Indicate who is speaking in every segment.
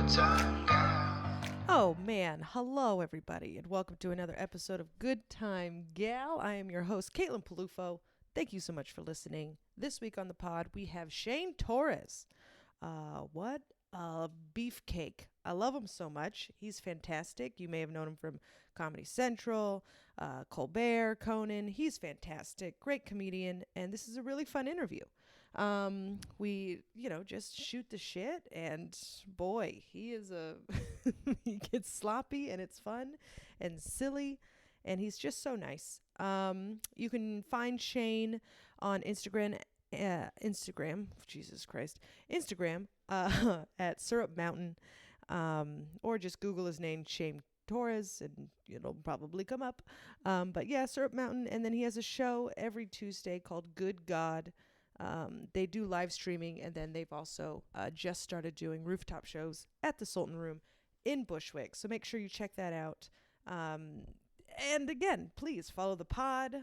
Speaker 1: Good Time Gal.
Speaker 2: Oh man, hello everybody, and welcome to another episode of Good Time Gal. I am your host, Caitlin Peluffo. Thank you so much for listening. This week on the pod, we have Shane Torres. What a beefcake. I love him so much. He's fantastic. You may have known him from Comedy Central, Colbert, Conan. He's fantastic. Great comedian, and this is a really fun interview. We, just shoot the shit, and boy, he is he gets sloppy, and it's fun and silly, and he's just so nice. You can find Shane on Instagram, Jesus Christ, Instagram, at Syrup Mountain, or just Google his name, Shane Torres, and it'll probably come up. But yeah, Syrup Mountain, and then he has a show every Tuesday called Good God. They do live streaming, and then they've also just started doing rooftop shows at the Sultan Room in Bushwick. So make sure you check that out. And again, please follow the pod,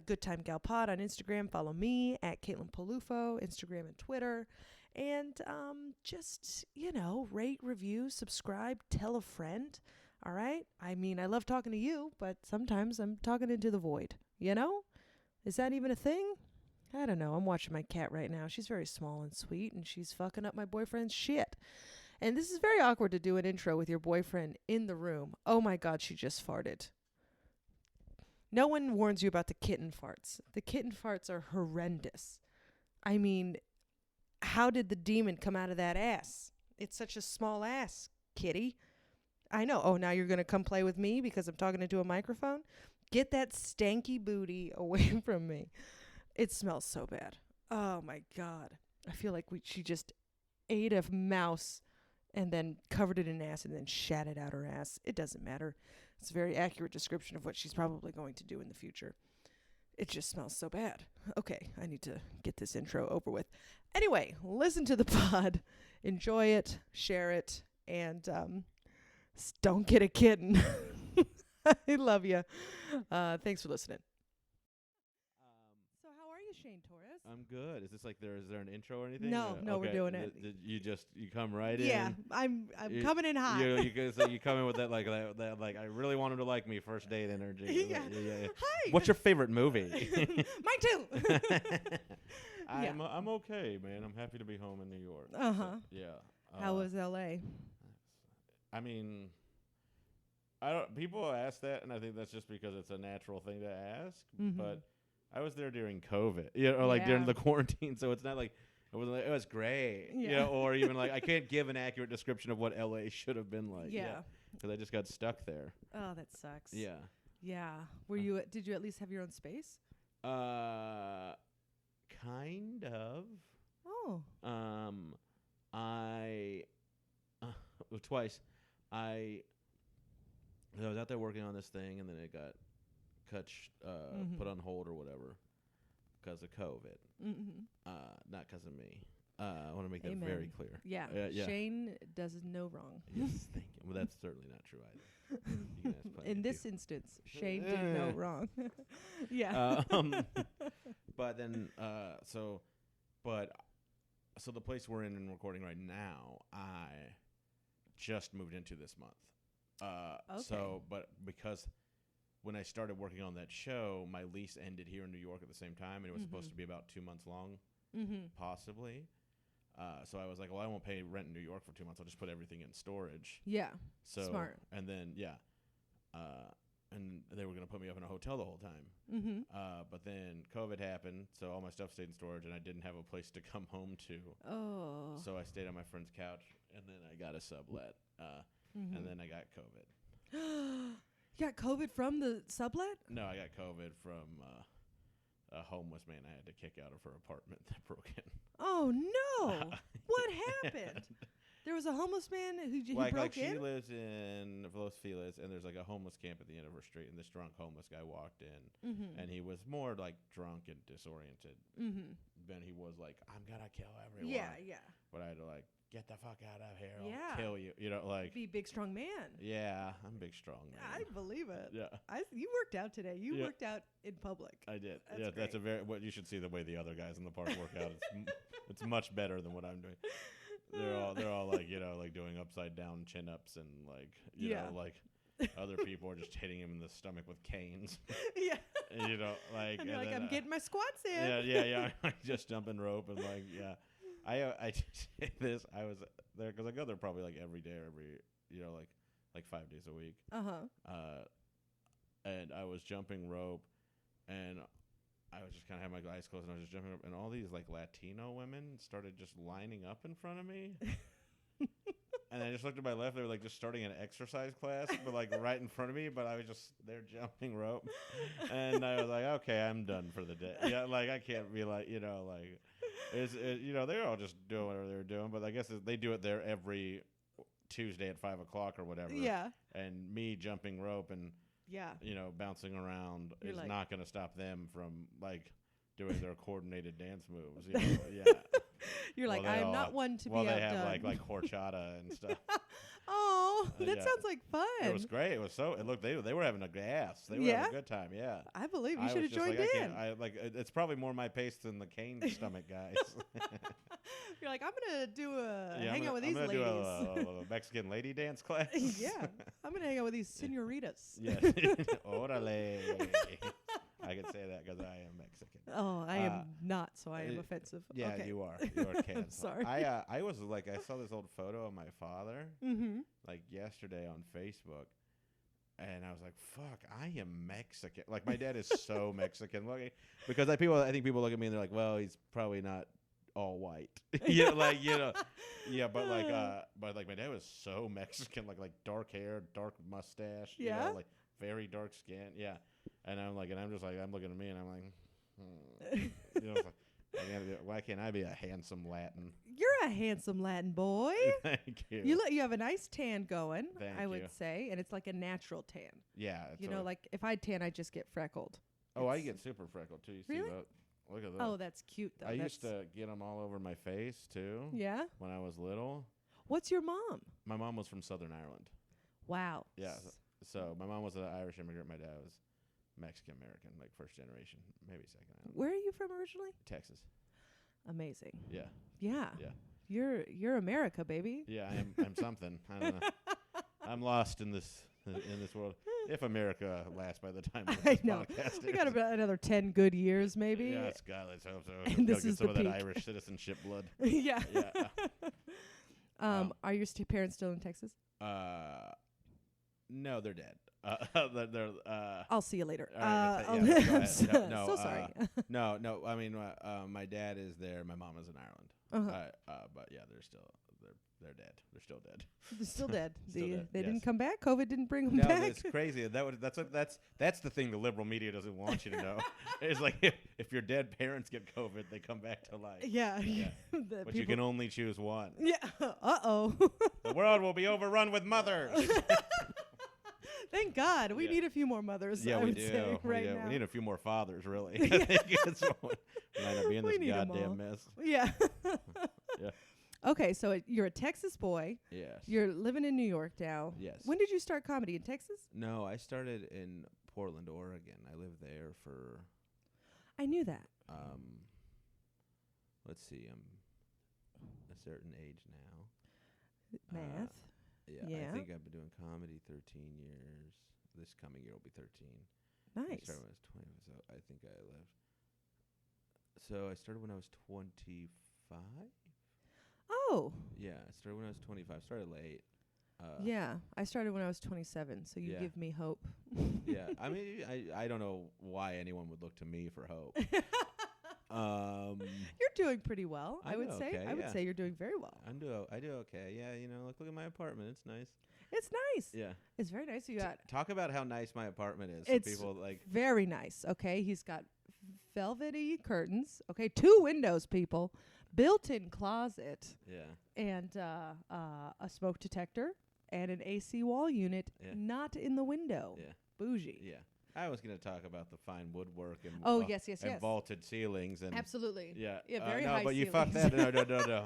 Speaker 2: Good Time Gal Pod on Instagram. Follow me at Caitlin Peluffo, Instagram and Twitter. And just, rate, review, subscribe, tell a friend. All right? I mean, I love talking to you, but sometimes I'm talking into the void. Is that even a thing? I don't know. I'm watching my cat right now. She's very small and sweet, and she's fucking up my boyfriend's shit. And this is very awkward to do an intro with your boyfriend in the room. Oh my God, she just farted. No one warns you about the kitten farts. The kitten farts are horrendous. I mean, how did the demon come out of that ass? It's such a small ass, kitty. I know. Oh, now you're going to come play with me because I'm talking into a microphone? Get that stanky booty away from me. It smells so bad. Oh my God. I feel like she just ate a mouse and then covered it in ass and then shat it out her ass. It doesn't matter. It's a very accurate description of what she's probably going to do in the future. It just smells so bad. Okay, I need to get this intro over with. Anyway, listen to the pod. Enjoy it. Share it. And don't get a kitten. I love you. Thanks for listening. Shane Torres.
Speaker 3: I'm good. Is this like is there an intro or anything?
Speaker 2: No,
Speaker 3: okay.
Speaker 2: we're doing it.
Speaker 3: You come right in?
Speaker 2: Yeah, I'm coming in hot.
Speaker 3: You come in with that like I really want him to like me first date energy.
Speaker 2: Yeah. Hi.
Speaker 3: What's your favorite movie?
Speaker 2: Mine too.
Speaker 3: I'm okay, man. I'm happy to be home in New York.
Speaker 2: Uh-huh.
Speaker 3: So, yeah.
Speaker 2: How was LA?
Speaker 3: I mean, people ask that, and I think that's just because it's a natural thing to ask, but I was there during COVID, during the quarantine, so it's not like it was great, or even like I can't give an accurate description of what LA should have been like, because I just got stuck there.
Speaker 2: Oh, that sucks.
Speaker 3: Yeah.
Speaker 2: Yeah. Did you at least have your own space?
Speaker 3: Kind of.
Speaker 2: Oh.
Speaker 3: Twice. I was out there working on this thing, and then it got put on hold or whatever because of COVID. Not because of me. I want to make that very clear.
Speaker 2: Yeah. Shane does no wrong.
Speaker 3: Yes, thank you. Well, that's certainly not true either. You can ask
Speaker 2: in this instance, Shane did no wrong. Yeah.
Speaker 3: But then, so the place we're in and recording right now, I just moved into this month.
Speaker 2: Okay.
Speaker 3: So, but because when I started working on that show, my lease ended here in New York at the same time, and it was supposed to be about 2 months long, possibly. So I was like, well, I won't pay rent in New York for 2 months. I'll just put everything in storage.
Speaker 2: Yeah.
Speaker 3: So,
Speaker 2: smart.
Speaker 3: And then, and they were going to put me up in a hotel the whole time. But then COVID happened, so all my stuff stayed in storage, and I didn't have a place to come home to.
Speaker 2: Oh.
Speaker 3: So I stayed on my friend's couch, and then I got a sublet, and then I got COVID.
Speaker 2: You got COVID from the sublet?
Speaker 3: No, I got COVID from a homeless man I had to kick out of her apartment that broke in.
Speaker 2: Oh, no. What happened? There was a homeless man who broke in?
Speaker 3: She lives in Los Feliz, and there's like a homeless camp at the end of her street, and this drunk homeless guy walked in, and he was more like drunk and disoriented than he was like, I'm going to kill everyone.
Speaker 2: Yeah.
Speaker 3: But I had to like, get the fuck out of here,
Speaker 2: I'll
Speaker 3: kill you.
Speaker 2: Be a big, strong man.
Speaker 3: Yeah, I'm a big, strong man.
Speaker 2: I believe it.
Speaker 3: Yeah.
Speaker 2: You worked out today. You worked out in public.
Speaker 3: I did.
Speaker 2: That's
Speaker 3: great. What you should see the way the other guys in the park work out. It's much better than what I'm doing. They're all like, like doing upside down chin ups and like you know like other people are just hitting him in the stomach with canes.
Speaker 2: Yeah.
Speaker 3: And, like,
Speaker 2: and you're like,
Speaker 3: then,
Speaker 2: I'm getting my squats in.
Speaker 3: Yeah. Just jumping rope and like, yeah. I did this. I was there because I go there probably like every day, like 5 days a week. And I was jumping rope, and I was just kind of had my eyes closed, and I was just jumping rope, and all these like Latino women started just lining up in front of me. And I just looked to my left. They were like just starting an exercise class, but like right in front of me. But I was just there jumping rope, and I was like, okay, I'm done for the day. Yeah, like I can't be like, like they're all just doing whatever they're doing. But I guess they do it there every Tuesday at 5:00 or whatever.
Speaker 2: Yeah. And
Speaker 3: me jumping rope and bouncing around is like, not going to stop them from like doing their coordinated dance moves. Yeah.
Speaker 2: You're like, I am not one to be outdone.
Speaker 3: Well, they have like horchata and stuff.
Speaker 2: Oh, that sounds like fun.
Speaker 3: It was great. It was they were having a gas. They were having a good time. Yeah.
Speaker 2: I believe you should have joined in.
Speaker 3: It's probably more my pace than the cane stomach guys.
Speaker 2: You're like, I'm gonna do hang out with these ladies.
Speaker 3: I'm gonna do a Mexican lady dance class.
Speaker 2: Yeah, I'm gonna hang out with these senoritas.
Speaker 3: Yes. Orale. I can say that because I am Mexican.
Speaker 2: Oh, I am not, so I am offensive.
Speaker 3: Yeah,
Speaker 2: okay.
Speaker 3: you are. You are Canadian.
Speaker 2: Sorry.
Speaker 3: I was like, I saw this old photo of my father like yesterday on Facebook, and I was like, fuck, I am Mexican. Like my dad is so Mexican looking because I think people look at me and they're like, well, he's probably not all white. Yeah, but my dad was so Mexican, like dark hair, dark mustache, like very dark skin. Yeah. And I'm looking at me and I'm like, why can't I be a handsome Latin?
Speaker 2: You're a handsome Latin boy.
Speaker 3: Thank you.
Speaker 2: You have a nice tan going,
Speaker 3: Thank
Speaker 2: I
Speaker 3: you.
Speaker 2: would say, and it's like a natural tan.
Speaker 3: Yeah.
Speaker 2: Like if I tan, I just get freckled.
Speaker 3: Oh, I get super freckled too. You see
Speaker 2: really?
Speaker 3: that? Look at that.
Speaker 2: Oh, that's cute though.
Speaker 3: I used to get them all over my face too.
Speaker 2: Yeah.
Speaker 3: When I was little.
Speaker 2: What's your mom?
Speaker 3: My mom was from Southern Ireland.
Speaker 2: Wow.
Speaker 3: Yeah. So my mom was an Irish immigrant. My dad was Mexican American, like first generation, maybe second.
Speaker 2: Where are you from originally?
Speaker 3: Texas.
Speaker 2: Amazing.
Speaker 3: Yeah.
Speaker 2: Yeah.
Speaker 3: Yeah.
Speaker 2: You're America, baby.
Speaker 3: Yeah, I'm something. I don't know. I'm lost in this world. If America lasts by the time this podcast
Speaker 2: we got about another 10 good years, maybe.
Speaker 3: Yeah, God, let's hope so.
Speaker 2: And this is
Speaker 3: some of
Speaker 2: the
Speaker 3: that Irish citizenship blood.
Speaker 2: Yeah.
Speaker 3: Yeah.
Speaker 2: Are your parents still in Texas?
Speaker 3: No, they're dead.
Speaker 2: I'll see you later.
Speaker 3: I'm
Speaker 2: so sorry.
Speaker 3: No. I mean, my dad is there. My mom is in Ireland. But yeah, they're dead. They're still dead.
Speaker 2: They're still dead. They
Speaker 3: yes.
Speaker 2: didn't come back. COVID didn't bring them
Speaker 3: no,
Speaker 2: back.
Speaker 3: It's crazy. That's the thing the liberal media doesn't want you to know. It's like if your dead parents get COVID, they come back to life.
Speaker 2: Yeah.
Speaker 3: But you can only choose one.
Speaker 2: Yeah. Uh-oh.
Speaker 3: The world will be overrun with mothers.
Speaker 2: Thank God. We need a few more mothers.
Speaker 3: Yeah,
Speaker 2: I
Speaker 3: we
Speaker 2: would
Speaker 3: do.
Speaker 2: Say, right now.
Speaker 3: We need a few more fathers, really. I think it's what might not be in this goddamn mess.
Speaker 2: Yeah.
Speaker 3: Yeah.
Speaker 2: Okay, so you're a Texas boy.
Speaker 3: Yes.
Speaker 2: You're living in New York now.
Speaker 3: Yes.
Speaker 2: When did you start comedy in Texas?
Speaker 3: No, I started in Portland, Oregon. I lived there for.
Speaker 2: I knew that.
Speaker 3: Let's see. I'm a certain age now.
Speaker 2: Math.
Speaker 3: Yeah. I think I've been doing comedy 13 years. This coming year will be 13.
Speaker 2: Nice.
Speaker 3: I started when I was 20, so I think I left. So I started when I was 25.
Speaker 2: Oh.
Speaker 3: Yeah, I started when I was 25. I started late.
Speaker 2: Yeah, I started when I was 27, so you give me hope.
Speaker 3: Yeah, I mean, I don't know why anyone would look to me for hope.
Speaker 2: You're doing pretty well, I would say.
Speaker 3: Okay,
Speaker 2: I would say you're doing very well.
Speaker 3: I do okay. Yeah, look at my apartment. It's nice.
Speaker 2: It's nice.
Speaker 3: Yeah.
Speaker 2: It's very nice. You got
Speaker 3: talk about how nice my apartment is.
Speaker 2: It's
Speaker 3: people like
Speaker 2: very nice. Okay, he's got velvety curtains. Okay, 2 windows, people. Built-in closet.
Speaker 3: Yeah.
Speaker 2: And a smoke detector and an AC wall unit not in the window.
Speaker 3: Yeah.
Speaker 2: Bougie.
Speaker 3: Yeah. I was going to talk about the fine woodwork and
Speaker 2: yes.
Speaker 3: vaulted ceilings and
Speaker 2: absolutely.
Speaker 3: Yeah.
Speaker 2: Very high
Speaker 3: but
Speaker 2: ceilings.
Speaker 3: you fucked that. No.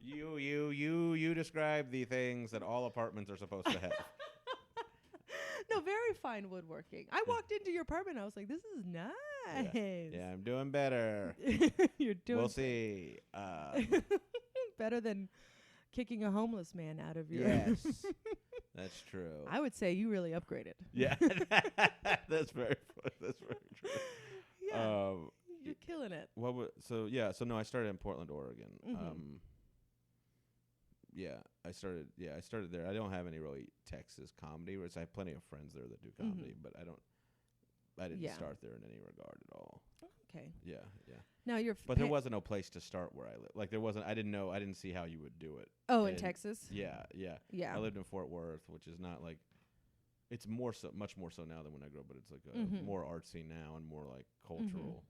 Speaker 3: You describe the things that all apartments are supposed to have.
Speaker 2: No, very fine woodworking. I walked into your apartment. I was like, this is nice.
Speaker 3: Yeah, I'm doing better.
Speaker 2: You're doing.
Speaker 3: We'll see.
Speaker 2: Better than kicking a homeless man out of your.
Speaker 3: Yes, that's true.
Speaker 2: I would say you really upgraded.
Speaker 3: Yeah, that's very true.
Speaker 2: Yeah, you're killing it.
Speaker 3: So no, I started in Portland, Oregon.
Speaker 2: Mm-hmm.
Speaker 3: I started there. I don't have any really Texas comedy. Whereas I have plenty of friends there that do comedy, but I didn't start there in any regard at all.
Speaker 2: Okay.
Speaker 3: Yeah.
Speaker 2: Now
Speaker 3: But there wasn't no place to start where I live. Like there wasn't. I didn't see how you would do it.
Speaker 2: Oh, in Texas.
Speaker 3: Yeah.
Speaker 2: Yeah.
Speaker 3: I lived in Fort Worth, which is not like. It's much more so now than when I grew up, but it's like more artsy now and more like cultural.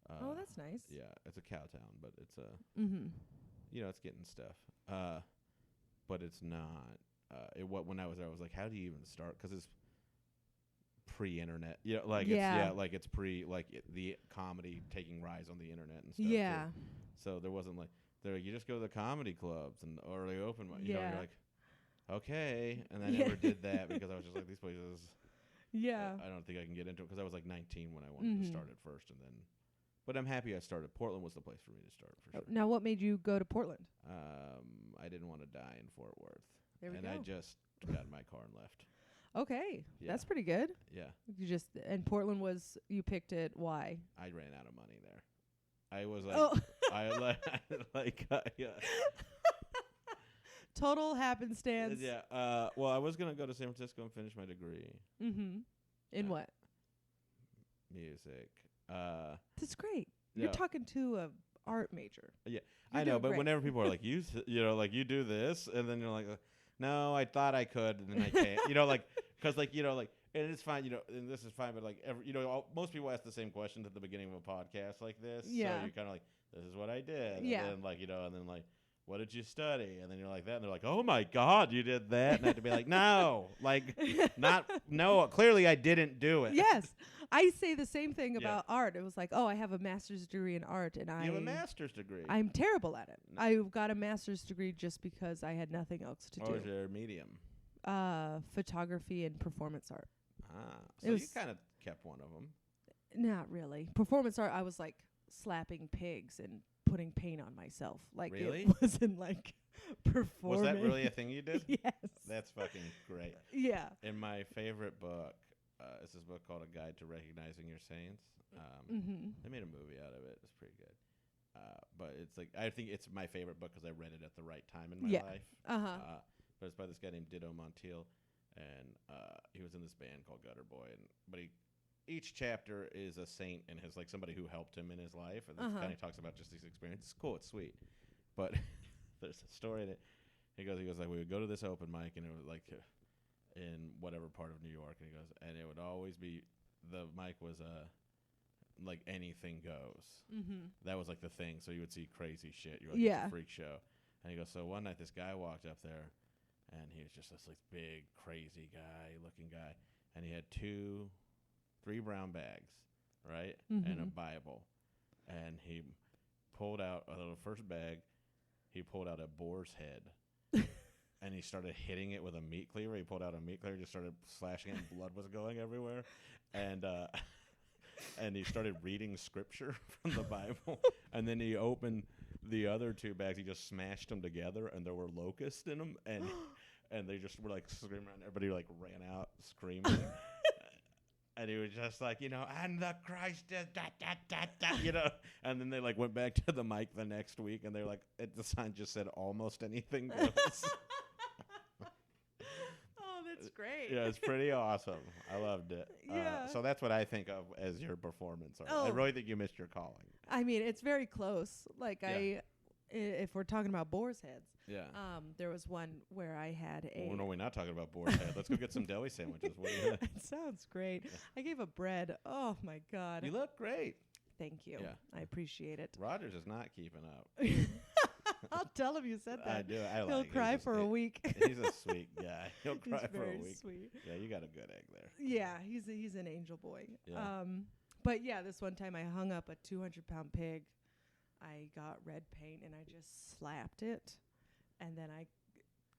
Speaker 2: Oh, that's nice.
Speaker 3: Yeah, it's a cow town, but it's it's getting stuff. But it's not. When I was there, I was like, how do you even start? Because it's pre-internet. It's pre the comedy taking rise on the internet and stuff.
Speaker 2: Yeah.
Speaker 3: Too. So there wasn't like you just go to the comedy clubs or the open mic. You're like, okay, and I never did that because I was just like these places.
Speaker 2: Yeah.
Speaker 3: I don't think I can get into it because I was like 19 when I wanted to start it first, and then. But I'm happy I started. Portland was the place for me to start for sure.
Speaker 2: Now, what made you go to Portland?
Speaker 3: I didn't want to die in Fort Worth.
Speaker 2: There we go.
Speaker 3: I just got in my car and left.
Speaker 2: Okay,
Speaker 3: Yeah.
Speaker 2: that's pretty good.
Speaker 3: Yeah.
Speaker 2: And Portland you picked it. Why?
Speaker 3: I ran out of money there. I was like, yeah.
Speaker 2: Total happenstance.
Speaker 3: Yeah. Well, I was gonna go to San Francisco and finish my degree.
Speaker 2: Mm-hmm. In what?
Speaker 3: Music.
Speaker 2: That's great.
Speaker 3: Yeah.
Speaker 2: You're talking to a art major.
Speaker 3: Yeah,
Speaker 2: You're
Speaker 3: I know. But
Speaker 2: great.
Speaker 3: whenever people are like, you do this, and then you're like, no, I thought I could, and then I can't. And it's fine. And this is fine. But most people ask the same questions at the beginning of a podcast like this.
Speaker 2: Yeah.
Speaker 3: So you're kind of like, this is what I did.
Speaker 2: Yeah.
Speaker 3: And then what did you study? And then you're like that, and they're like, oh my God, you did that. And I have to be like, no, clearly I didn't do it.
Speaker 2: Yes. I say the same thing about art. It was like, I have a master's degree in art, and
Speaker 3: You have a master's degree.
Speaker 2: I'm terrible at it. I got a master's degree just because I had nothing else to do.
Speaker 3: What was your medium?
Speaker 2: Photography and performance art.
Speaker 3: So you kind of kept one of them.
Speaker 2: Not really. Performance art, I was like slapping pigs and putting paint on myself. Like
Speaker 3: really?
Speaker 2: It wasn't like performing.
Speaker 3: Was that really a thing you did?
Speaker 2: Yes.
Speaker 3: That's fucking great.
Speaker 2: Yeah.
Speaker 3: In my favorite book, is this book called A Guide to Recognizing Your Saints. They made a movie out of it. It's pretty good. But it's like, I think it's my favorite book because I read it at the right time in my life. But it's by this guy named Ditto Montiel, and he was in this band called Gutter Boy. Each chapter is a saint and has like somebody who helped him in his life, and this kind of talks about just these experiences. It's cool, it's sweet, but there's a story in it. He goes like, we would go to this open mic, and it was like in whatever part of New York, and he goes, and it would always be the mic was like anything goes. That was like the thing. So you would see crazy shit. You're like, it's a freak show. And he goes, so one night this guy walked up there, and he was just this like big crazy looking guy, and he had 3 brown bags, right, and a Bible, and he pulled out the first bag. He pulled out a boar's head. And he started hitting it with a meat cleaver. He pulled out a meat cleaver, just started slashing it, and blood was going everywhere. And he started reading scripture from the Bible. And then he opened the other 2 bags. He just smashed them together, and there were locusts in them. And they just were like screaming around. Everybody like ran out screaming. And he was just like, and the Christ is and then they like went back to the mic the next week, and they're like, the sign just said almost anything goes.
Speaker 2: That's great.
Speaker 3: Yeah, it's pretty awesome. I loved it.
Speaker 2: Yeah.
Speaker 3: So that's what I think of as your performance art. I really think you missed your calling.
Speaker 2: I mean, it's very close. Like if we're talking about boar's heads.
Speaker 3: Yeah.
Speaker 2: There was one where I had a.
Speaker 3: Well, no, we're not talking about boar's head. Let's go get some deli sandwiches. What do you think?
Speaker 2: It sounds great. Yeah. I gave a bread. Oh my God.
Speaker 3: You look great.
Speaker 2: Thank you.
Speaker 3: Yeah.
Speaker 2: I appreciate it.
Speaker 3: Rogers is not keeping up.
Speaker 2: I'll tell him you said that.
Speaker 3: I do.
Speaker 2: He'll cry for a week.
Speaker 3: He's a sweet guy. He'll cry for a week.
Speaker 2: He's very sweet.
Speaker 3: Yeah, you got a good egg there.
Speaker 2: Yeah, he's an angel boy.
Speaker 3: Yeah.
Speaker 2: But yeah, this one time I hung up a 200-pound pig. I got red paint and I just slapped it, and then I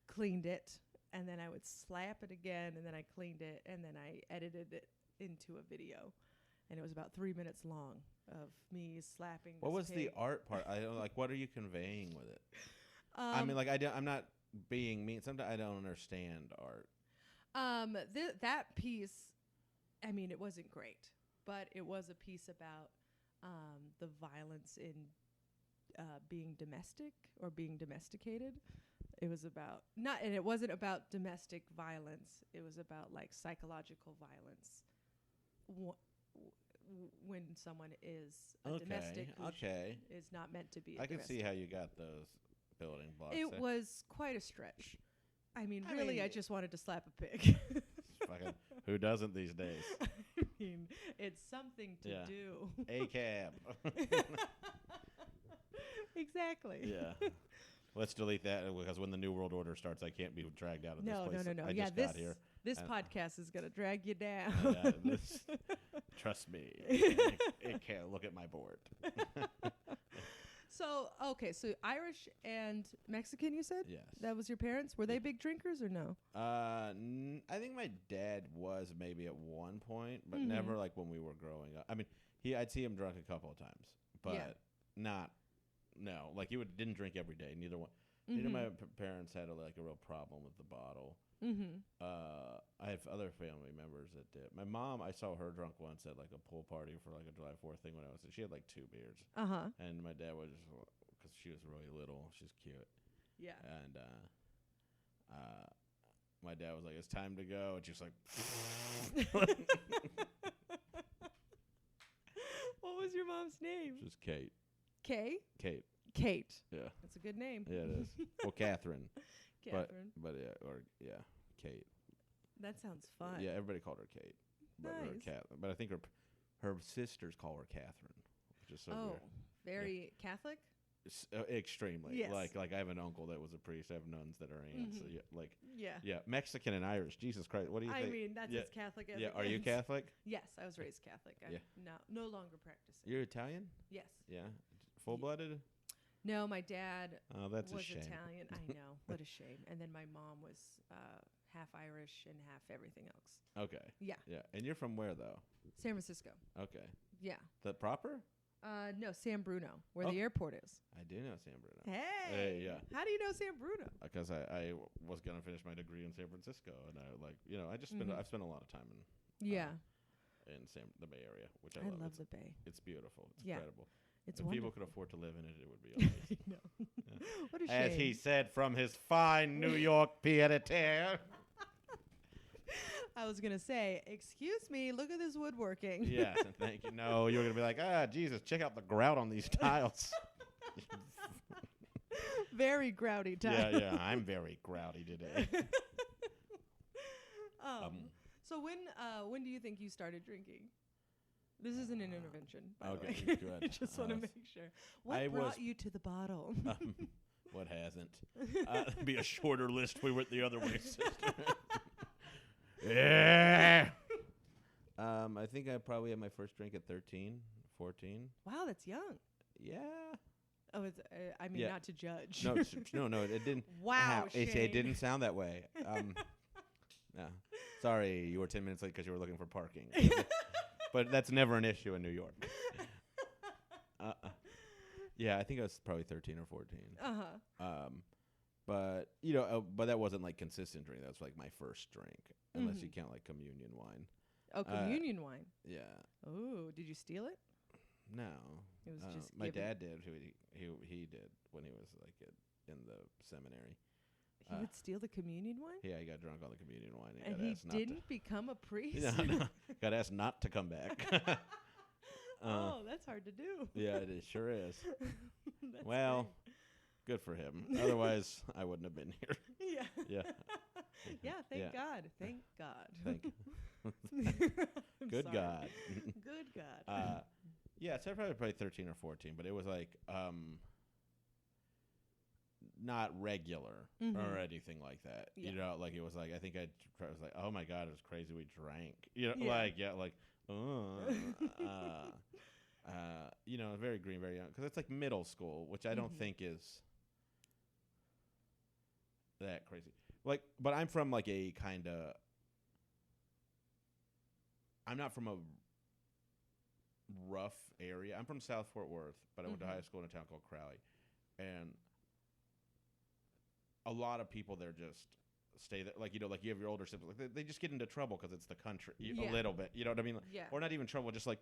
Speaker 2: cleaned it, and then I would slap it again, and then I cleaned it, and then I edited it into a video, and it was about 3 minutes long of me slapping.
Speaker 3: What was
Speaker 2: pig.
Speaker 3: the art part? I don't like. What are you conveying with it? I mean, like I'm not being mean. Sometimes I don't understand art.
Speaker 2: That piece, I mean, it wasn't great, but it was a piece about the violence in being domestic or being domesticated. It was about and it wasn't about domestic violence. It was about like psychological violence when someone is a domestic who is not meant to be a domestic.
Speaker 3: Can see how you got those building blocks.
Speaker 2: It was quite a stretch. I mean, I just wanted to slap a pig.
Speaker 3: Fucking, who doesn't these days?
Speaker 2: I mean, it's something to do.
Speaker 3: A cab.
Speaker 2: Exactly.
Speaker 3: Yeah. Let's delete that because when the New World Order starts, I can't be dragged out of this place.
Speaker 2: No.
Speaker 3: I just got here.
Speaker 2: This podcast is going to drag you down.
Speaker 3: Trust me. It can't look at my board.
Speaker 2: So Irish and Mexican, you said?
Speaker 3: Yes.
Speaker 2: That was your parents? Were they big drinkers or no?
Speaker 3: I think my dad was maybe at one point, but never like when we were growing up. I mean, I'd see him drunk a couple of times, but like he didn't drink every day. Neither one. Neither of my parents had a real problem with the bottle. I have other family members that did. My mom, I saw her drunk once at like a pool party for like a July 4th thing when I was. She had like 2 beers. And my dad was because she was really little. She's cute.
Speaker 2: Yeah.
Speaker 3: And my dad was like, "It's time to go," and she was like,
Speaker 2: What was your mom's name?
Speaker 3: She's Kate.
Speaker 2: Kate.
Speaker 3: Yeah.
Speaker 2: That's a good name.
Speaker 3: Yeah, it is. Well, Catherine.
Speaker 2: Catherine.
Speaker 3: But Kate.
Speaker 2: That sounds fun.
Speaker 3: Yeah, everybody called her Kate. But
Speaker 2: Nice.
Speaker 3: But I think her sisters call her Catherine, which is so weird.
Speaker 2: Very Catholic?
Speaker 3: Extremely.
Speaker 2: Yes.
Speaker 3: Like I have an uncle that was a priest. I have nuns that are aunts. So
Speaker 2: Yeah.
Speaker 3: Mexican and Irish. Jesus Christ. What do you think?
Speaker 2: I mean, that's as Catholic as it
Speaker 3: Are you
Speaker 2: gets.
Speaker 3: Catholic?
Speaker 2: Yes, I was raised Catholic. I'm no longer practicing.
Speaker 3: You're Italian?
Speaker 2: Yes.
Speaker 3: Yeah. Full-blooded?
Speaker 2: No, my dad
Speaker 3: that's
Speaker 2: was
Speaker 3: a shame.
Speaker 2: Italian. I know. What a shame. And then my mom was half Irish and half everything else.
Speaker 3: Okay.
Speaker 2: Yeah.
Speaker 3: Yeah. And you're from where, though?
Speaker 2: San Francisco.
Speaker 3: Okay.
Speaker 2: Yeah.
Speaker 3: The proper?
Speaker 2: No, San Bruno, where the airport is.
Speaker 3: I do know San Bruno.
Speaker 2: Hey.
Speaker 3: Yeah.
Speaker 2: How do you know San Bruno?
Speaker 3: Because I was gonna finish my degree in San Francisco, and I just I've spent a lot of time in the Bay Area, which I love.
Speaker 2: I love the Bay.
Speaker 3: It's beautiful. It's incredible.
Speaker 2: It's
Speaker 3: if
Speaker 2: wonderful.
Speaker 3: people could afford to live in it, it would be amazing.
Speaker 2: I know.
Speaker 3: Yeah.
Speaker 2: What a shame.
Speaker 3: As he said from his fine New York pied-à-terre.
Speaker 2: I was going to say, excuse me, look at this woodworking.
Speaker 3: Yes, and thank you. No, you're going to be like, Jesus, check out the grout on these tiles.
Speaker 2: Very grouty tiles.
Speaker 3: Yeah, I'm very grouty today.
Speaker 2: So when do you think you started drinking? This isn't an intervention, by the way.
Speaker 3: Good.
Speaker 2: I just want to make sure. What brought you to the bottle?
Speaker 3: What hasn't? Be a shorter list if we went the other way, sister. Yeah. I think I probably had my first drink at 13, 14.
Speaker 2: Wow, that's young.
Speaker 3: Yeah.
Speaker 2: Oh, it's, not to judge.
Speaker 3: No, it didn't.
Speaker 2: Wow, Shane.
Speaker 3: It didn't sound that way. No. Sorry, you were 10 minutes late because you were looking for parking. But that's never an issue in New York. Yeah, I think I was probably 13 or 14. But but that wasn't like consistent drink. That's like my first drink, unless you count like communion wine.
Speaker 2: Oh, communion wine.
Speaker 3: Yeah.
Speaker 2: Oh, did you steal it?
Speaker 3: No.
Speaker 2: It was just
Speaker 3: my dad did. He did when he was like in the seminary.
Speaker 2: He would steal the communion wine?
Speaker 3: Yeah, he got drunk on the communion wine.
Speaker 2: And he didn't become a priest?
Speaker 3: No. Got asked not to come back.
Speaker 2: Oh, that's hard to do.
Speaker 3: Yeah, it sure is. Well, good for him. Otherwise, I wouldn't have been here.
Speaker 2: Yeah. Yeah, thank God. Thank God.
Speaker 3: Good
Speaker 2: sorry.
Speaker 3: God.
Speaker 2: Good God.
Speaker 3: Yeah, so I probably 13 or 14, but it was like not regular or anything like that.
Speaker 2: Yeah.
Speaker 3: Like it was like I think I was like, oh my God, it was crazy. We drank. Very green, very young, because it's like middle school, which I don't think is that crazy. Like, but I'm from like a kind of. I'm not from a rough area. I'm from South Fort Worth, but I went to high school in a town called Crowley, and a lot of people there just stay there. Like, like you have your older siblings. Like they just get into trouble because it's the country a little bit. You know what I mean? Or not even trouble, just like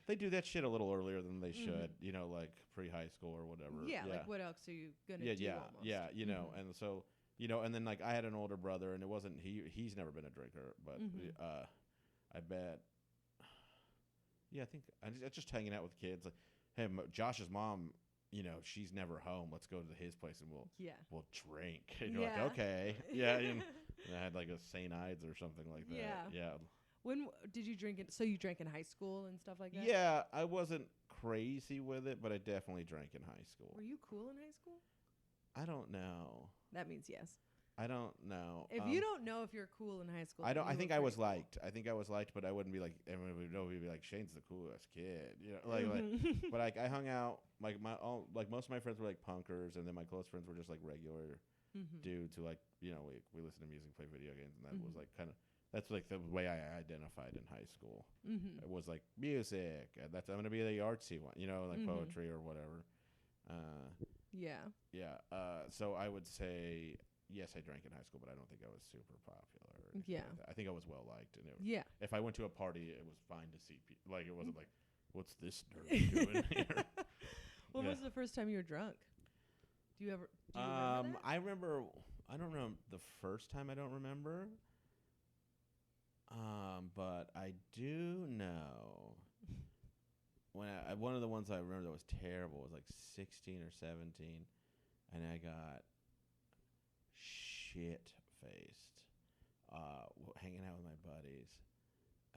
Speaker 3: they do that shit a little earlier than they should. Like pre-high school or whatever.
Speaker 2: Yeah, like what else are you gonna do? Almost?
Speaker 3: Yeah. And so and then like I had an older brother, and it wasn't he's never been a drinker, but I bet. Yeah, I think I just hanging out with kids. Like, hey, Josh's mom, she's never home. Let's go to his place and we'll drink. And you're like, okay, yeah. And I had like a St. Ides or something like that. Yeah.
Speaker 2: When did you drink it? So you drank in high school and stuff like that?
Speaker 3: Yeah, I wasn't crazy with it, but I definitely drank in high school.
Speaker 2: Were you cool in high school?
Speaker 3: I don't know.
Speaker 2: That means yes.
Speaker 3: I don't know.
Speaker 2: If you don't know if you're cool in high school,
Speaker 3: I don't. I think I was liked. I think I was liked, but I wouldn't be like everyone would know. We'd be like, Shane's the coolest kid, like. But like I hung out like most of my friends were like punkers, and then my close friends were just like regular dudes who like we listen to music, play video games, and that was like kind of that's like the way I identified in high school. It was like music. I'm gonna be the artsy one, like poetry or whatever. Yeah. So I would say. Yes, I drank in high school, but I don't think I was super popular. Like I think I was well liked, and if I went to a party, it was fine to see people. Like it wasn't like, what's this nerd doing here?
Speaker 2: When was the first time you were drunk? Do you remember that?
Speaker 3: I remember. I don't know the first time. I don't remember. But I do know when one of the ones I remember that was terrible was like 16 or 17, and I got shit-faced, hanging out with my buddies.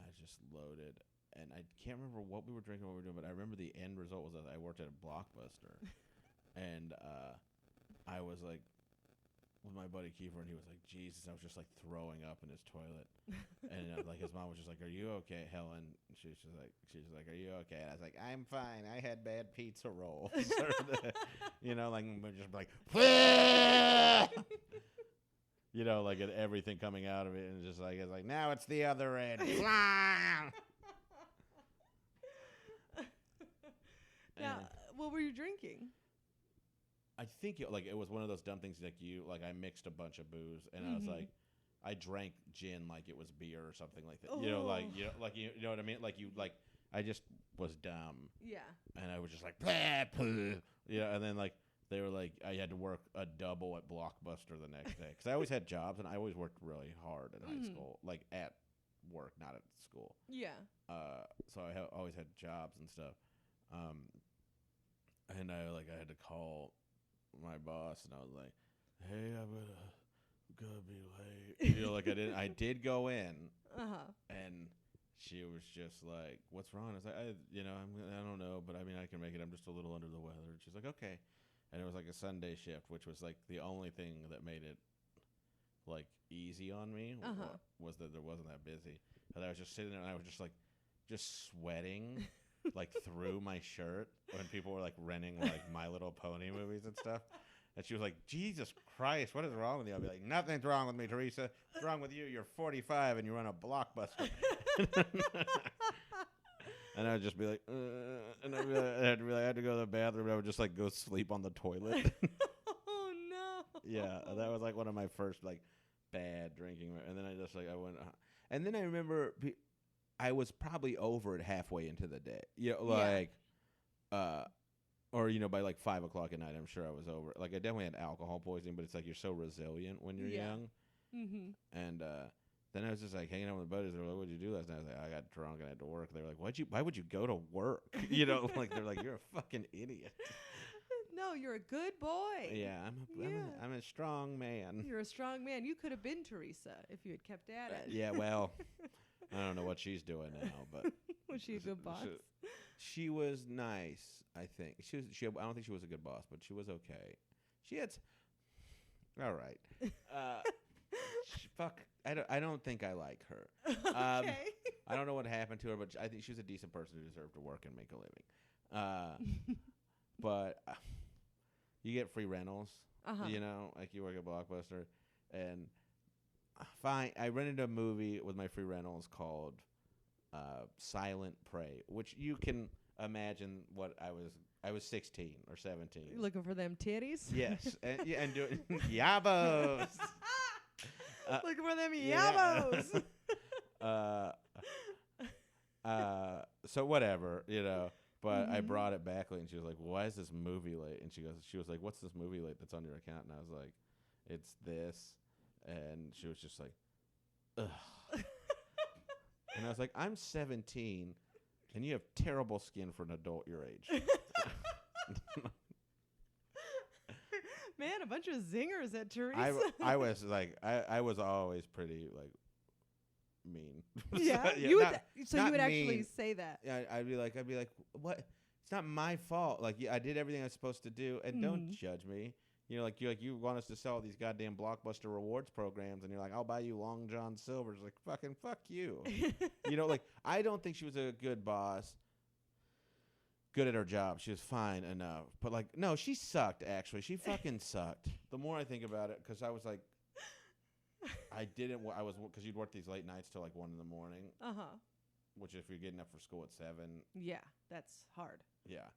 Speaker 3: I was just loaded, and I can't remember what we were drinking, what we were doing, but I remember the end result was that I worked at a Blockbuster, and I was like with my buddy Kiefer, and he was like, Jesus, I was just like throwing up in his toilet, and like his mom was just like, are you okay, Helen? And she was just like, are you okay? And I was like, I'm fine. I had bad pizza rolls. Like we're just like, like at everything coming out of it, and it's like now it's the other end.
Speaker 2: Now, what were you drinking?
Speaker 3: I think it was one of those dumb things I mixed a bunch of booze, and I was like, I drank gin like it was beer or something like that. You know what I mean? I just was dumb. Yeah. And I was just like, and then like they were like, I had to work a double at Blockbuster the next day because I always had jobs, and I always worked really hard in high school, like at work, not at school. Yeah. So I always had jobs and stuff, and I had to call my boss, and I was like, hey, I'm gonna be late. I did go in, and she was just like, what's wrong? I was like, I don't know, but I mean, I can make it. I'm just a little under the weather. And she's like, okay. And it was like a Sunday shift, which was like the only thing that made it like easy on me was that there wasn't that busy. And I was just sitting there, and I was just like, just sweating like through my shirt when people were like renting like My Little Pony movies and stuff. And she was like, Jesus Christ, what is wrong with you? I'll be like, nothing's wrong with me, Teresa. What's wrong with you? You're 45 and you run a Blockbuster. And I would just be like, and I had to go to the bathroom, and I would just like go sleep on the toilet.
Speaker 2: Oh no.
Speaker 3: Yeah, that was like one of my first like bad drinking. And then I just like I went, and then I remember I was probably over it halfway into the day. Or by like 5 o'clock at night, I'm sure I was over it. Like I definitely had alcohol poisoning, but it's like you're so resilient when you're young. And then I was just like hanging out with my buddies. They're like, "What'd you do last night?" I was like, "I got drunk and I had to work." They're like, "Why would you go to work?" Like they're like, "You're a fucking idiot."
Speaker 2: No, you're a good boy.
Speaker 3: Yeah, I'm a strong man.
Speaker 2: You're a strong man. You could have been Teresa if you had kept at it.
Speaker 3: Yeah, well, I don't know what she's doing now, but
Speaker 2: was she a good boss?
Speaker 3: She was nice, I think. I don't think she was a good boss, but she was okay. She had all right. Fuck. I don't think I like her. Okay. I don't know what happened to her, but I think she was a decent person who deserved to work and make a living. But you get free rentals, like you work at Blockbuster, and fine. I rented a movie with my free rentals called Silent Prey, which you can imagine what I was 16 or 17.
Speaker 2: You looking for them titties?
Speaker 3: Yes, and doing yabos.
Speaker 2: Looking for them yabos.
Speaker 3: So whatever, But I
Speaker 2: Mhm.
Speaker 3: brought it back late, and she was like, "Why is this movie late?" And she was like, "What's this movie late that's on your account?" And I was like, "It's this," and she was just like, "Ugh." And I was like, "I'm 17, and you have terrible skin for an adult your age."
Speaker 2: Man, a bunch of zingers at Teresa.
Speaker 3: I was like, I was always pretty like mean.
Speaker 2: Yeah,
Speaker 3: yeah,
Speaker 2: you would.
Speaker 3: not-
Speaker 2: So you
Speaker 3: not
Speaker 2: would actually
Speaker 3: mean.
Speaker 2: say that.
Speaker 3: Yeah, I'd be like, what? It's not my fault. Like, I did everything I was supposed to do, and don't judge me. You want us to sell these goddamn Blockbuster rewards programs, and you're like, I'll buy you Long John Silver's. Like, fucking fuck you. I don't think she was a good boss. Good at her job. She was fine enough. But, like, no, she sucked, actually. She fucking sucked. The more I think about it, because I was like, because you'd work these late nights till like 1 a.m. Which if you're getting up for school at 7.
Speaker 2: Yeah, that's hard.
Speaker 3: Yeah.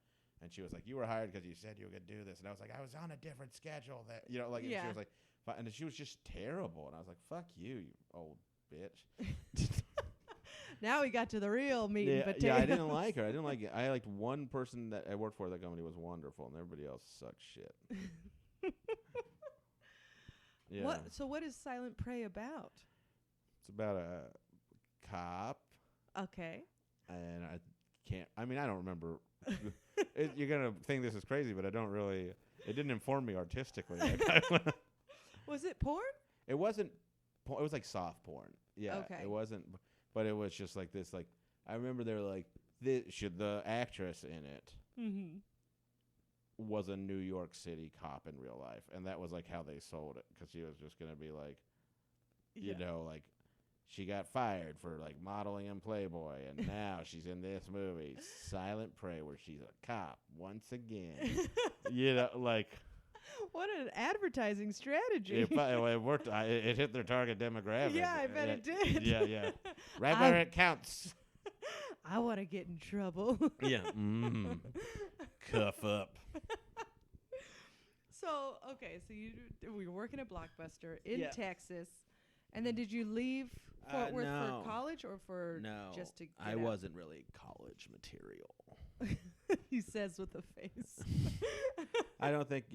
Speaker 3: And she was like, you were hired because you said you were going to do this. And I was like, I was on a different schedule. And she was like, and she was just terrible. And I was like, fuck you, you old bitch.
Speaker 2: Now we got to the real meat and potatoes.
Speaker 3: Yeah, I didn't like her. I didn't like it. I liked one person that I worked for that company was wonderful, and everybody else sucked shit. Yeah.
Speaker 2: What is Silent Prey about?
Speaker 3: It's about a cop.
Speaker 2: Okay.
Speaker 3: And I don't remember. You're going to think this is crazy, but it didn't inform me artistically.
Speaker 2: Was it porn?
Speaker 3: It wasn't, it was like soft porn. Yeah.
Speaker 2: Okay.
Speaker 3: It wasn't, but it was just like this, like, I remember they were like, the actress in it was a New York City cop in real life. And that was like how they sold it. Cause she was just going to be like, like, she got fired for like modeling in Playboy, and now she's in this movie, Silent Prey, where she's a cop once again. Like,
Speaker 2: what an advertising strategy!
Speaker 3: It worked. It hit their target demographic.
Speaker 2: Yeah, I bet it did.
Speaker 3: Yeah. Right where it counts.
Speaker 2: I want to get in trouble.
Speaker 3: Yeah. Cuff up.
Speaker 2: So we were working at Blockbuster in Texas, and then did you leave Fort Worth for college or for just to get
Speaker 3: I
Speaker 2: out?
Speaker 3: wasn't really college material.
Speaker 2: He says with a face.
Speaker 3: I don't think,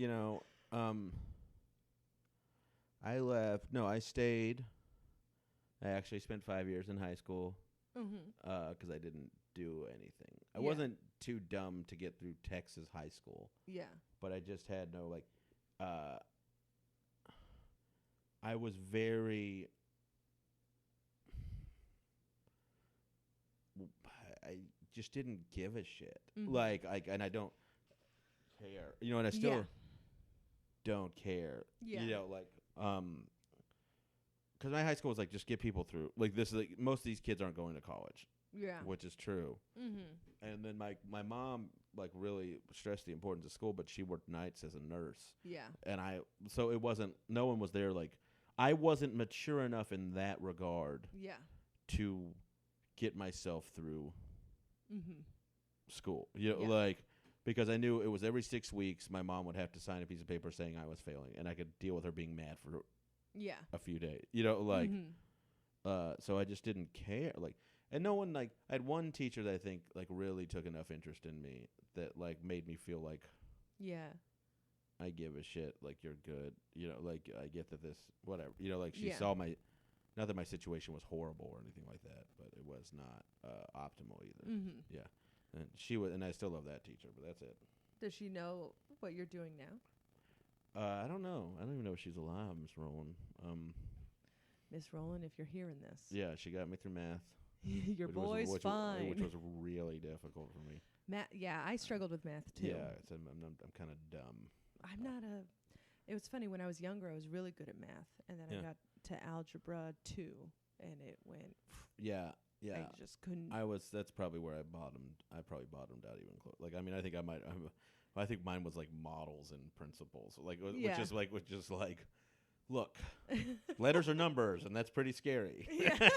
Speaker 3: I left. No, I stayed. I actually spent 5 years in high school because I didn't do anything. I wasn't too dumb to get through Texas high school.
Speaker 2: Yeah.
Speaker 3: But I just had no, like, I was very... I just didn't give a shit. And I don't care. And I still don't care.
Speaker 2: Yeah.
Speaker 3: Because my high school was like, just get people through. Like, this is like, most of these kids aren't going to college.
Speaker 2: Yeah.
Speaker 3: Which is true. And then my mom, like, really stressed the importance of school, but she worked nights as a nurse. Yeah. And so it wasn't, no one was there, like, I wasn't mature enough in that regard. Yeah. To get myself through school, because I knew it was every 6 weeks my mom would have to sign a piece of paper saying I was failing, and I could deal with her being mad for a few days, so I just didn't care, and no one, I had one teacher that I think really took enough interest in me that made me feel like I give a shit, you're good, I get that this whatever, she saw my. Not that my situation was horrible or anything like that, but it was not optimal either. Yeah, and she was, and I still love that teacher, but that's it.
Speaker 2: Does she know what you're doing now?
Speaker 3: I don't know. I don't even know if she's alive, Miss Rowland.
Speaker 2: Miss Rowland, if you're hearing this.
Speaker 3: Yeah, she got me through math.
Speaker 2: Your boy's fine.
Speaker 3: Which was really difficult for me.
Speaker 2: Yeah, I struggled with math too.
Speaker 3: Yeah, I'm kind of dumb.
Speaker 2: I'm not a. It was funny when I was younger. I was really good at math, and then I got to algebra 2, and it went. Yeah. I just couldn't.
Speaker 3: That's probably where I bottomed. I probably bottomed out even close. I think I might. I think mine was models and principles. Which is look, letters are numbers, and that's pretty scary. Yeah.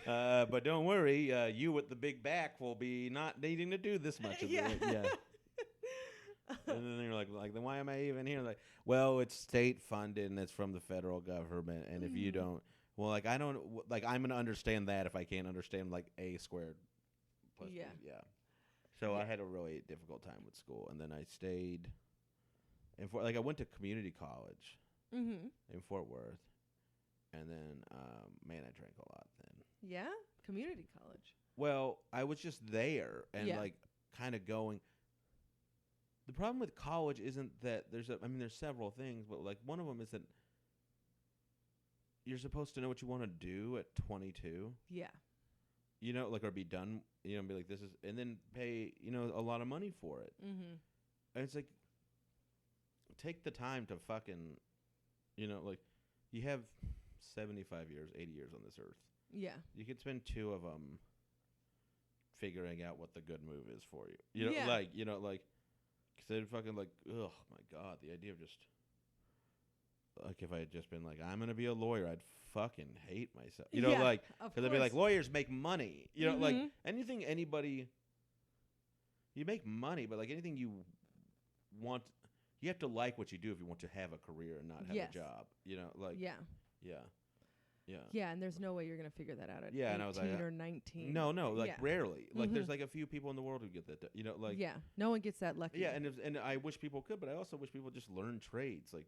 Speaker 3: But don't worry, you with the big back will be not needing to do this much of it. Yeah. And then they're like, then why am I even here? Like, well, it's state funded and it's from the federal government. And if you don't, well, like, I don't, like, I'm going to understand that if I can't understand, like, A squared plus B. Yeah. So I had a really difficult time with school. And then I stayed I went to community college in Fort Worth. And then, man, I drank a lot then.
Speaker 2: Yeah? Community college.
Speaker 3: Well, I was just there and, like, kind of going. The problem with college isn't that there's several things, but, like, one of them is that you're supposed to know what you want to do at 22.
Speaker 2: Yeah.
Speaker 3: You know, like, or be done, you know, and be like, this is, and then pay, you know, a lot of money for it. And it's like, take the time to fucking, you know, like, you have 75 years, 80 years on this earth. Yeah. You could spend 2 of them figuring out what the good move is for you. You know, like, you know, like, because they'd fucking like, oh my God, the idea of just, like, if I had just been like, I'm going to be a lawyer, I'd fucking hate myself. You know, like, because I'd be like, lawyers make money. You know, like, anything anybody, you make money, but, like, anything you want, you have to like what you do if you want to have a career and not have a job. You know, like, yeah.
Speaker 2: Yeah, and there's no way you're going to figure that out at 18
Speaker 3: and I was like,
Speaker 2: or 19.
Speaker 3: No, like, rarely. Like, there's, like, a few people in the world who get that, you know, like.
Speaker 2: Yeah, no one gets that lucky.
Speaker 3: Yeah, and I wish people could, but I also wish people just learn trades. Like,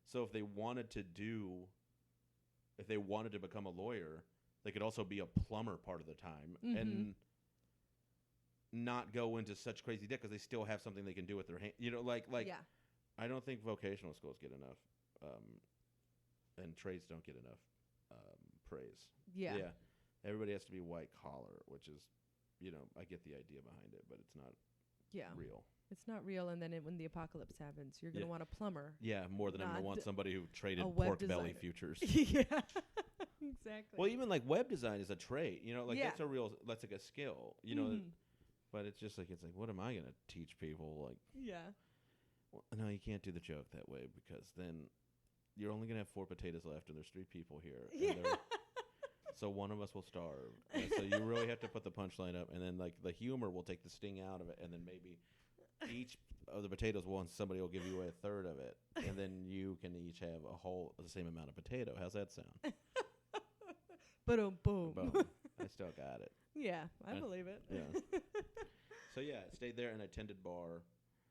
Speaker 3: so if they wanted to become a lawyer, they could also be a plumber part of the time and not go into such crazy debt because they still have something they can do with their hand. You know, like. I don't think vocational schools get enough, and trades don't get enough praise. Yeah. Everybody has to be white collar, which is, you know, I get the idea behind it, but it's not real.
Speaker 2: It's not real, and then when the apocalypse happens, you're going to want a plumber.
Speaker 3: Yeah, more than I'm going to want somebody who traded pork belly futures.
Speaker 2: Yeah, exactly.
Speaker 3: Well, even, like, web design is a trade. You know, like, that's like a skill, you know. But it's just like, what am I going to teach people? Like, well, no, you can't do the joke that way because then you're only going to have 4 potatoes left, and there's 3 people here. And so one of us will starve. And so you really have to put the punchline up, and then, like, the humor will take the sting out of it, and then maybe each of the potatoes somebody will give you a third of it, and then you can each have the same amount of potato. How's that sound?
Speaker 2: Boom.
Speaker 3: I still got it.
Speaker 2: Yeah, I believe it.
Speaker 3: Yeah. So I stayed there and I tended bar.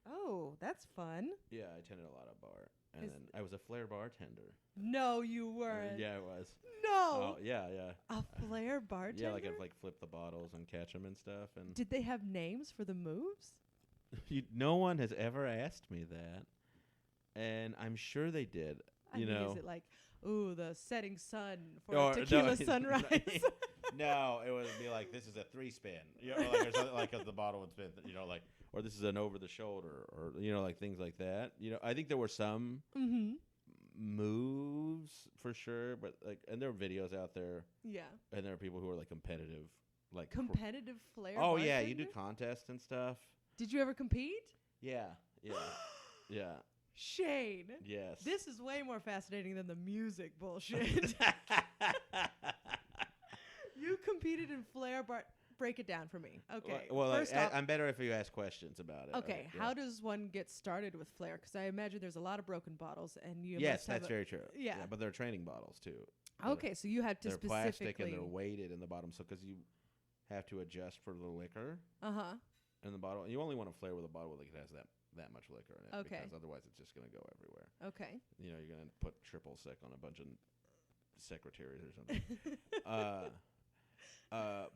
Speaker 2: Oh, that's fun.
Speaker 3: Yeah, I attended a lot of bar. And then I was a flair bartender.
Speaker 2: No, you weren't.
Speaker 3: Yeah, I was.
Speaker 2: No.
Speaker 3: Oh, yeah.
Speaker 2: A flair bartender?
Speaker 3: Yeah, like I'd, like, flip the bottles and catch them and stuff. And
Speaker 2: did they have names for the moves?
Speaker 3: No one has ever asked me that. And I'm sure they did.
Speaker 2: I mean, is it like, ooh, the setting sun for a tequila sunrise?
Speaker 3: No, it would be like, this is a 3-spin. You know, like, or something, like, 'cause the bottle would spin, you know, like, or this is an over the shoulder, or, you know, like, things like that. You know, I think there were some moves for sure, but, like, and there are videos out there. Yeah. And there are people who are, like, competitive. Like
Speaker 2: competitive flair
Speaker 3: bartender? Yeah, you do contests and stuff.
Speaker 2: Did you ever compete?
Speaker 3: Yeah.
Speaker 2: Shane.
Speaker 3: Yes.
Speaker 2: This is way more fascinating than the music bullshit. You competed in flair bar. Break it down for me. Okay.
Speaker 3: Well, I'm better if you ask questions about it.
Speaker 2: Okay. How does one get started with flair? Because I imagine there's a lot of broken bottles, and you.
Speaker 3: Yes,
Speaker 2: must have
Speaker 3: that's very true. Yeah, but they're training bottles too.
Speaker 2: Okay, so you had to
Speaker 3: they're
Speaker 2: specifically.
Speaker 3: Plastic and they're weighted in the bottom, so because you have to adjust for the liquor. In the bottle, and you only want to flair with a bottle like it has that much liquor in it. Okay. Because otherwise, it's just going to go everywhere. Okay. You know, you're going to put triple sec on a bunch of secretaries or something.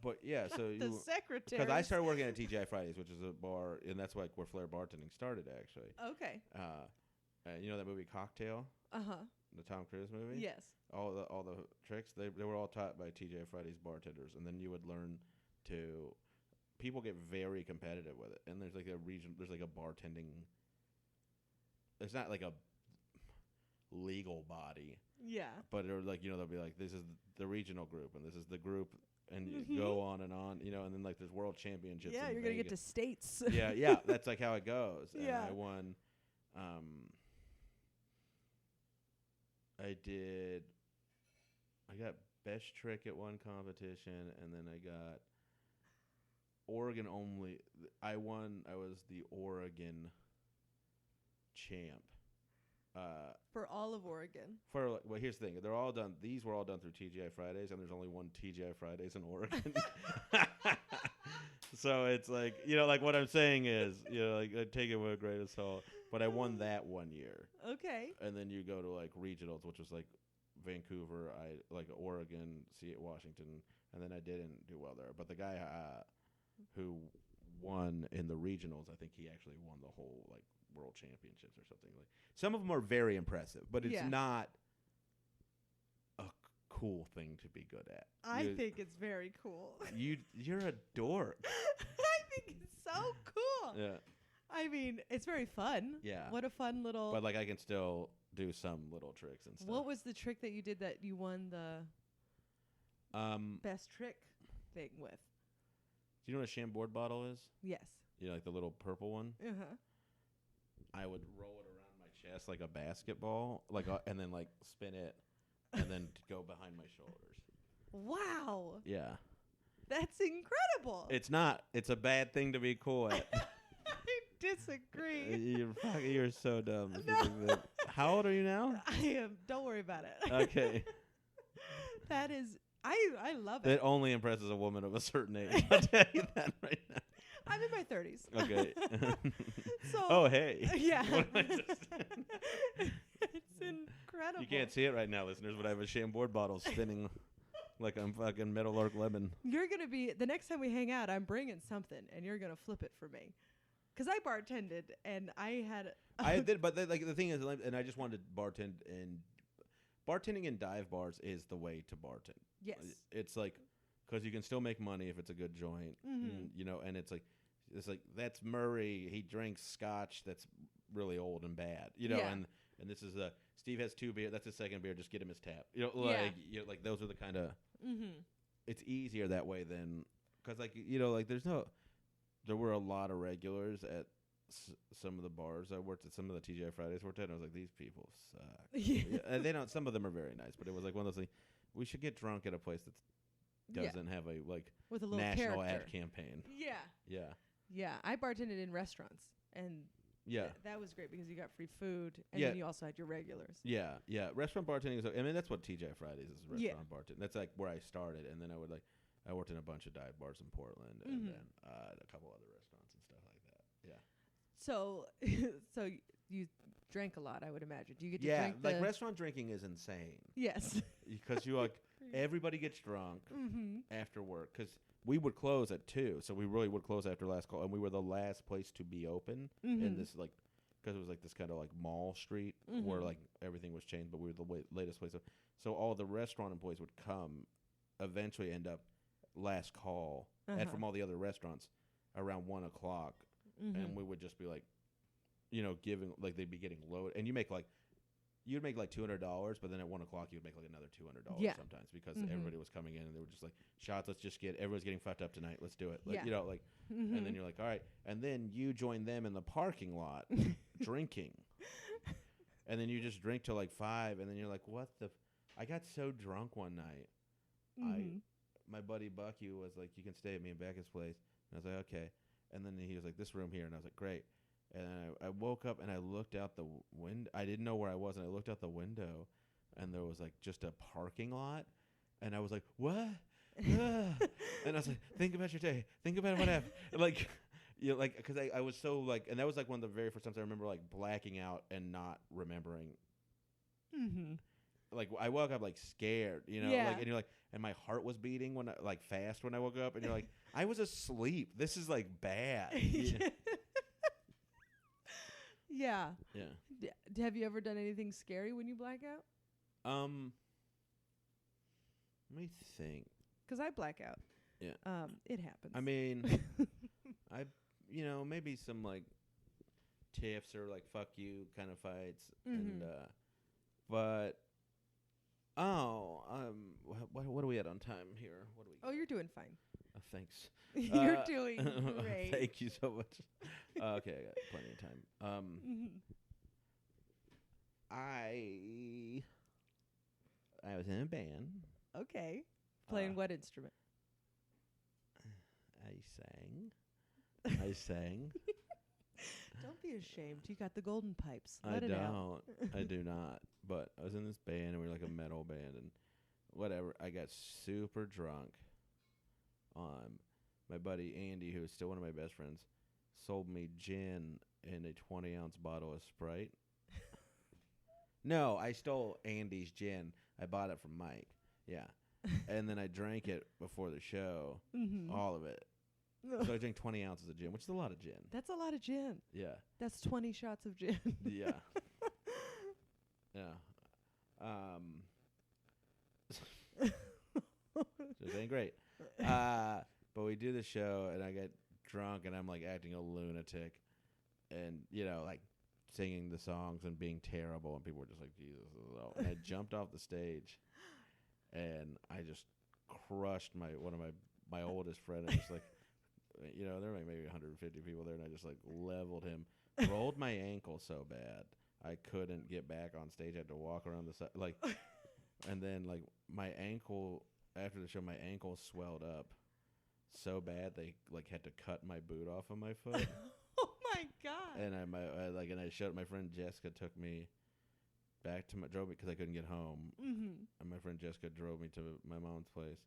Speaker 3: But yeah, so
Speaker 2: the secretaries.
Speaker 3: Because I started working at TGI Fridays, which is a bar, and that's like where flair bartending started, actually. Okay. You know that movie Cocktail? The Tom Cruise movie? Yes. All the tricks they were all taught by TGI Fridays bartenders, and then you would learn to. People get very competitive with it, and there's like there's like a bartending. It's not like a legal body. Yeah. But they're like, you know, they'll be like, this is the regional group, and this is the group, and you go on, you know, and then like there's world championships.
Speaker 2: Yeah, you're gonna get to states.
Speaker 3: Yeah, that's like how it goes. And I won. I got best trick at one competition, and then I got Oregon only. I won. I was the Oregon champ.
Speaker 2: For all of Oregon.
Speaker 3: Well, here's the thing. They're all done. These were all done through TGI Fridays, and there's only one TGI Fridays in Oregon. So it's like, like what I'm saying is, like I take it with a grain of salt. But I won that one year.
Speaker 2: Okay.
Speaker 3: And then you go to like regionals, which was like Vancouver, Oregon, Washington, and then I didn't do well there. But the guy who won in the regionals, I think he actually won the whole like world championships or something. Like some of them are very impressive, but it's not a cool thing to be good at.
Speaker 2: I think it's very cool.
Speaker 3: You're a dork.
Speaker 2: I think it's so cool.
Speaker 3: Yeah.
Speaker 2: I mean, it's very fun.
Speaker 3: Yeah.
Speaker 2: What a fun little.
Speaker 3: But like I can still do some little tricks and stuff.
Speaker 2: What was the trick that you did that you won the best trick thing with?
Speaker 3: Do you know what a Chambord bottle is?
Speaker 2: Yes.
Speaker 3: Like the little purple one?
Speaker 2: Uh-huh.
Speaker 3: I would roll it around my chest like a basketball, and then like spin it, and then go behind my shoulders.
Speaker 2: Wow.
Speaker 3: Yeah.
Speaker 2: That's incredible.
Speaker 3: It's not. It's a bad thing to be cool at.
Speaker 2: I disagree.
Speaker 3: You're so dumb.
Speaker 2: No.
Speaker 3: How old are you now?
Speaker 2: I am. Don't worry about it.
Speaker 3: Okay.
Speaker 2: That is. I love it.
Speaker 3: It only impresses a woman of a certain age. I'll tell you that right now.
Speaker 2: I'm in my 30s.
Speaker 3: Okay.
Speaker 2: So.
Speaker 3: Oh, hey.
Speaker 2: Yeah. It's incredible.
Speaker 3: You can't see it right now, listeners, but I have a Chambord bottle spinning like I'm fucking Metal Arc Lemon.
Speaker 2: You're going to be, the next time we hang out, I'm bringing something, and you're going to flip it for me. Because I bartended, and I had...
Speaker 3: I did, but the thing is, and I just wanted to bartend, and bartending in dive bars is the way to bartend.
Speaker 2: Yes.
Speaker 3: It's like, because you can still make money if it's a good joint, and it's like, that's Murray, he drinks scotch that's really old and bad, and this is Steve has 2 beer, that's his second beer, just get him his tap. Like those are the kind of, it's easier that way than, because there were a lot of regulars at some of the bars I worked at, some of the TGI Fridays worked at, and I was like, these people suck. And they don't, some of them are very nice, but it was like one of those things, we should get drunk at a place that doesn't have a
Speaker 2: with a little
Speaker 3: national
Speaker 2: character.
Speaker 3: ad campaign.
Speaker 2: Yeah, I bartended in restaurants, and that was great because you got free food, and then you also had your regulars.
Speaker 3: Yeah. Restaurant bartending is, I mean, that's what TGI Fridays is, restaurant bartending. That's like where I started, and then I worked in a bunch of dive bars in Portland, and then a couple other restaurants and stuff like that. Yeah.
Speaker 2: So you drank a lot, I would imagine. Do you get to drink?
Speaker 3: Like restaurant drinking is insane.
Speaker 2: Yes.
Speaker 3: Because you everybody gets drunk after work, because we would close at 2, so we really would close after last call, and we were the last place to be open in this because it was like this kind of like mall street where like everything was changed, but we were the latest place. So all the restaurant employees would come, eventually end up last call, and from all the other restaurants around 1 o'clock, and we would just be like, giving they'd be getting loaded, and you'd make like $200, but then at 1 o'clock you'd make like another $200 sometimes, because everybody was coming in and they were just like, shots, everyone's getting fucked up tonight, let's do it. And then you're like, all right, and then you join them in the parking lot drinking, and then you just drink till like 5, and then you're like, I got so drunk one night, my buddy Bucky was like, you can stay at me and Becca's place, and I was like, okay, and then he was like, this room here, and I was like, great. And I woke up and I looked out the window. I didn't know where I was, and I looked out the window, and there was like just a parking lot, and I was like, what? And I was like, think about your day. Think about what happened. Because I was so like, and that was like one of the very first times I remember like blacking out and not remembering. Like I woke up like scared, and you're like, and my heart was beating fast when I woke up, and you're like, I was asleep. This is like bad.
Speaker 2: Yeah. Have you ever done anything scary when you black out?
Speaker 3: Let me think.
Speaker 2: Because I black out.
Speaker 3: Yeah.
Speaker 2: It happens.
Speaker 3: I mean, maybe some like tiffs or like fuck you kind of fights, and but what are we at on time here? What do we?
Speaker 2: Oh, you're doing fine.
Speaker 3: Thanks.
Speaker 2: You're doing great.
Speaker 3: Thank you so much. Okay, I got plenty of time. I was in a band.
Speaker 2: Okay. Playing what instrument?
Speaker 3: I sang.
Speaker 2: Don't be ashamed. You got the golden pipes.
Speaker 3: I don't. I do not. But I was in this band, and we were like a metal band, and whatever. I got super drunk. My buddy Andy, who is still one of my best friends, sold me gin in a 20-ounce bottle of Sprite. No, I stole Andy's gin. I bought it from Mike. Yeah. And then I drank it before the show, all of it. So I drank 20 ounces of gin, which is a lot of gin.
Speaker 2: That's a lot of gin.
Speaker 3: Yeah.
Speaker 2: That's 20 shots of gin.
Speaker 3: Yeah. Yeah. So it ain't great. But we do the show, and I get drunk, and I'm like acting a lunatic, and like singing the songs and being terrible, and people were just like, Jesus. And I jumped off the stage, and I just crushed one of my oldest friend. And just like, there were like maybe 150 people there, and I just like leveled him, rolled my ankle so bad I couldn't get back on stage. I had to walk around the side, like, and then like my ankle after the show, my ankle swelled up so bad they like had to cut my boot off of my foot.
Speaker 2: Oh my God!
Speaker 3: And I showed my friend Jessica took me back to drove me because I couldn't get home. And my friend Jessica drove me to my mom's place,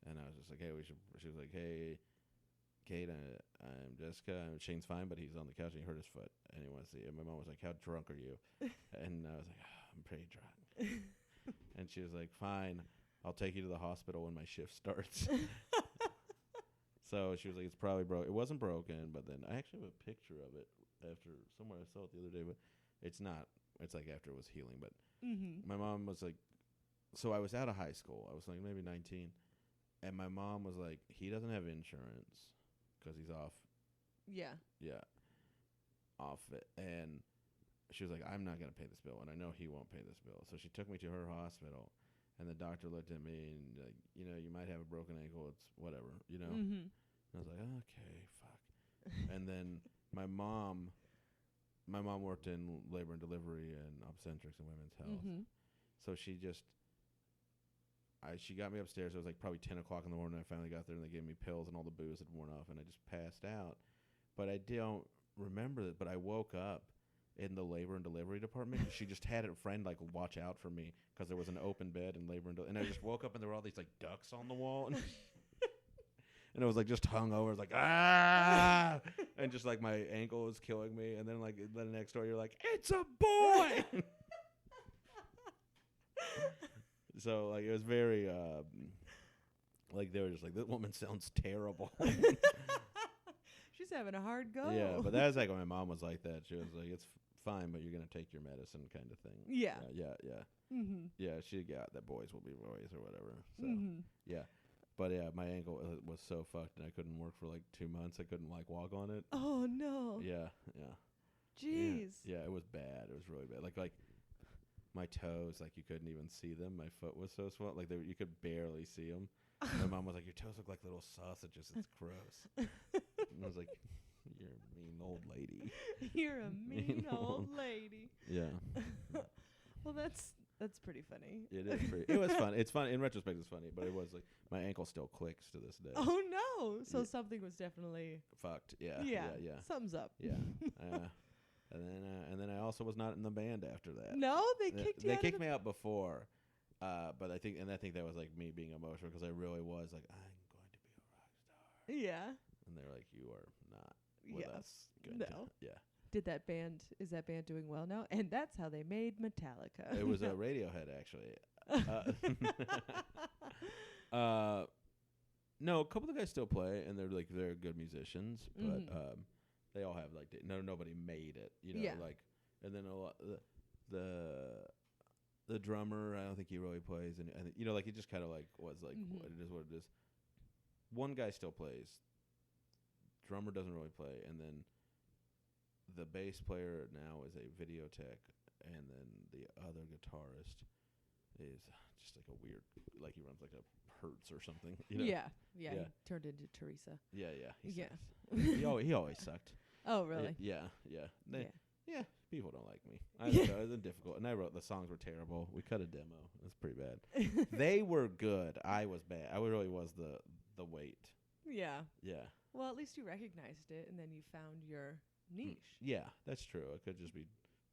Speaker 3: and I was just like, hey, she was like, hey, Kate, I'm Jessica. Shane's fine, but he's on the couch and he hurt his foot and he wants to see it. And my mom was like, how drunk are you? And I was like, I'm pretty drunk. And she was like, fine, I'll take you to the hospital when my shift starts. So she was like, it's probably broke. It wasn't broken, but then I actually have a picture of it after somewhere I saw it the other day, but it's not. It's like after it was healing. But my mom was like, so I was out of high school. I was like maybe 19. And my mom was like, he doesn't have insurance because he's off.
Speaker 2: Yeah.
Speaker 3: Yeah. Off it. And she was like, I'm not going to pay this bill. And I know he won't pay this bill. So she took me to her hospital. And the doctor looked at me and like, you might have a broken ankle. It's whatever, And I was like, okay, fuck. And then my mom worked in labor and delivery and obstetrics and women's health. So she got me upstairs. It was like probably 10 o'clock in the morning. I finally got there and they gave me pills and all the booze had worn off and I just passed out. But I don't remember it. But I woke up in the labor and delivery department. She just had a friend like watch out for me because there was an open bed in labor and I just woke up and there were all these like ducks on the wall and it was like just hung over. It was like ah, and just like my ankle was killing me. And then like the next door, you're like, it's a boy. So like it was very like they were just like, this woman sounds terrible.
Speaker 2: She's having a hard go.
Speaker 3: Yeah, but that was like when my mom was like that. She was like, it's fine, but you're going to take your medicine kind of thing.
Speaker 2: Yeah.
Speaker 3: Yeah. Yeah, she got that boys will be boys or whatever. So, yeah. But yeah, my ankle was so fucked and I couldn't work for like 2 months. I couldn't like walk on it.
Speaker 2: Oh, no.
Speaker 3: Yeah.
Speaker 2: Jeez.
Speaker 3: Yeah, it was bad. It was really bad. Like my toes, like you couldn't even see them. My foot was so swollen. Like you could barely see them. My mom was like, your toes look like little sausages. It's gross. And I was like, you're a mean old lady.
Speaker 2: You're a mean old lady.
Speaker 3: Yeah.
Speaker 2: Well, that's pretty funny.
Speaker 3: It is pretty. It was fun. It's fun. In retrospect, it's funny. But it was like, my ankle still clicks to this day.
Speaker 2: Oh, no. So something was definitely
Speaker 3: fucked. Yeah.
Speaker 2: Something's up.
Speaker 3: Yeah. And then I also was not in the band after that.
Speaker 2: No? They kicked you out?
Speaker 3: They kicked me out before. But I think that was like me being emotional because I really was like, I'm going to be a rock star.
Speaker 2: Yeah.
Speaker 3: And they're like, you are not with us. Good
Speaker 2: no.
Speaker 3: Yeah.
Speaker 2: Is that band doing well now? And that's how they made Metallica.
Speaker 3: It was a Radiohead, actually. No, a couple of the guys still play, and they're good musicians, but they all have like nobody made it, like, and then a lot the drummer, I don't think he really plays, and like he just kind of like was like it is what it is. One guy still plays. Drummer doesn't really play, and then the bass player now is a video tech, and then the other guitarist is just like a weird, like he runs like a Hertz or something.
Speaker 2: Yeah. He turned into Teresa.
Speaker 3: Yeah.
Speaker 2: Yeah.
Speaker 3: He always sucked.
Speaker 2: Oh, really?
Speaker 3: Yeah. Yeah, people don't like me. I don't know, it was difficult. And I wrote, the songs were terrible. We cut a demo. It was pretty bad. They were good. I was bad. I really was the weight.
Speaker 2: Yeah.
Speaker 3: Yeah.
Speaker 2: Well, at least you recognized it, and then you found your niche.
Speaker 3: Yeah, that's true. I could just be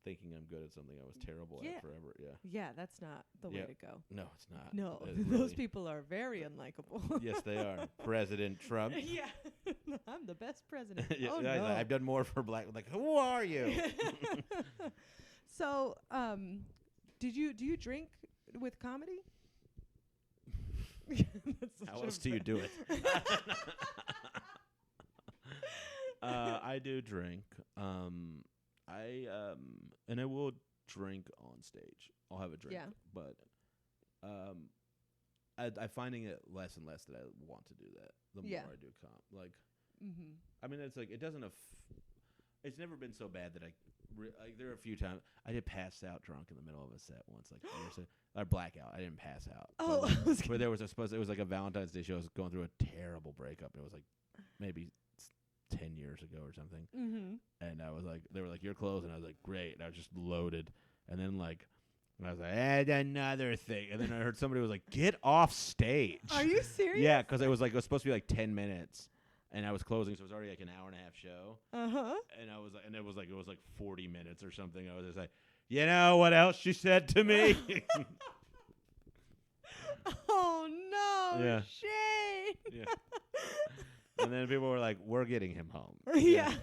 Speaker 3: thinking I'm good at something I was terrible at forever. Yeah.
Speaker 2: Yeah, that's not the way to go.
Speaker 3: No, it's not.
Speaker 2: No,
Speaker 3: It's
Speaker 2: those people are very unlikable.
Speaker 3: Yes, they are. President Trump.
Speaker 2: Yeah. I'm the best president.
Speaker 3: Yeah,
Speaker 2: oh, no.
Speaker 3: I've done more for black. Like, who are you?
Speaker 2: So, do you drink with comedy?
Speaker 3: How else do you do it? I do drink. And I will drink on stage. I'll have a drink.
Speaker 2: Yeah.
Speaker 3: But I'm finding it less and less that I want to do that the more I do comp. Like, I mean, it's like, it doesn't it's never been so bad that like, there are a few times I did pass out drunk in the middle of a set once, like or blackout. I didn't pass out.
Speaker 2: Oh,
Speaker 3: but there was it was like a Valentine's Day show. I was going through a terrible breakup. It was like maybe 10 years ago or something. And I was like, they were like, you're closing. I was like, great. And I was just loaded. And then like, I was like, add another thing. And then I heard somebody was like, get off stage.
Speaker 2: Are you serious?
Speaker 3: Yeah, because it was supposed to be like 10 minutes. And I was closing, so it was already like an hour and a half show. And I was like, and it was like 40 minutes or something. I was just like, you know what else she said to me?
Speaker 2: Oh no,
Speaker 3: Yeah.
Speaker 2: Shane.
Speaker 3: Yeah. And then people were like, we're getting him home.
Speaker 2: Yeah.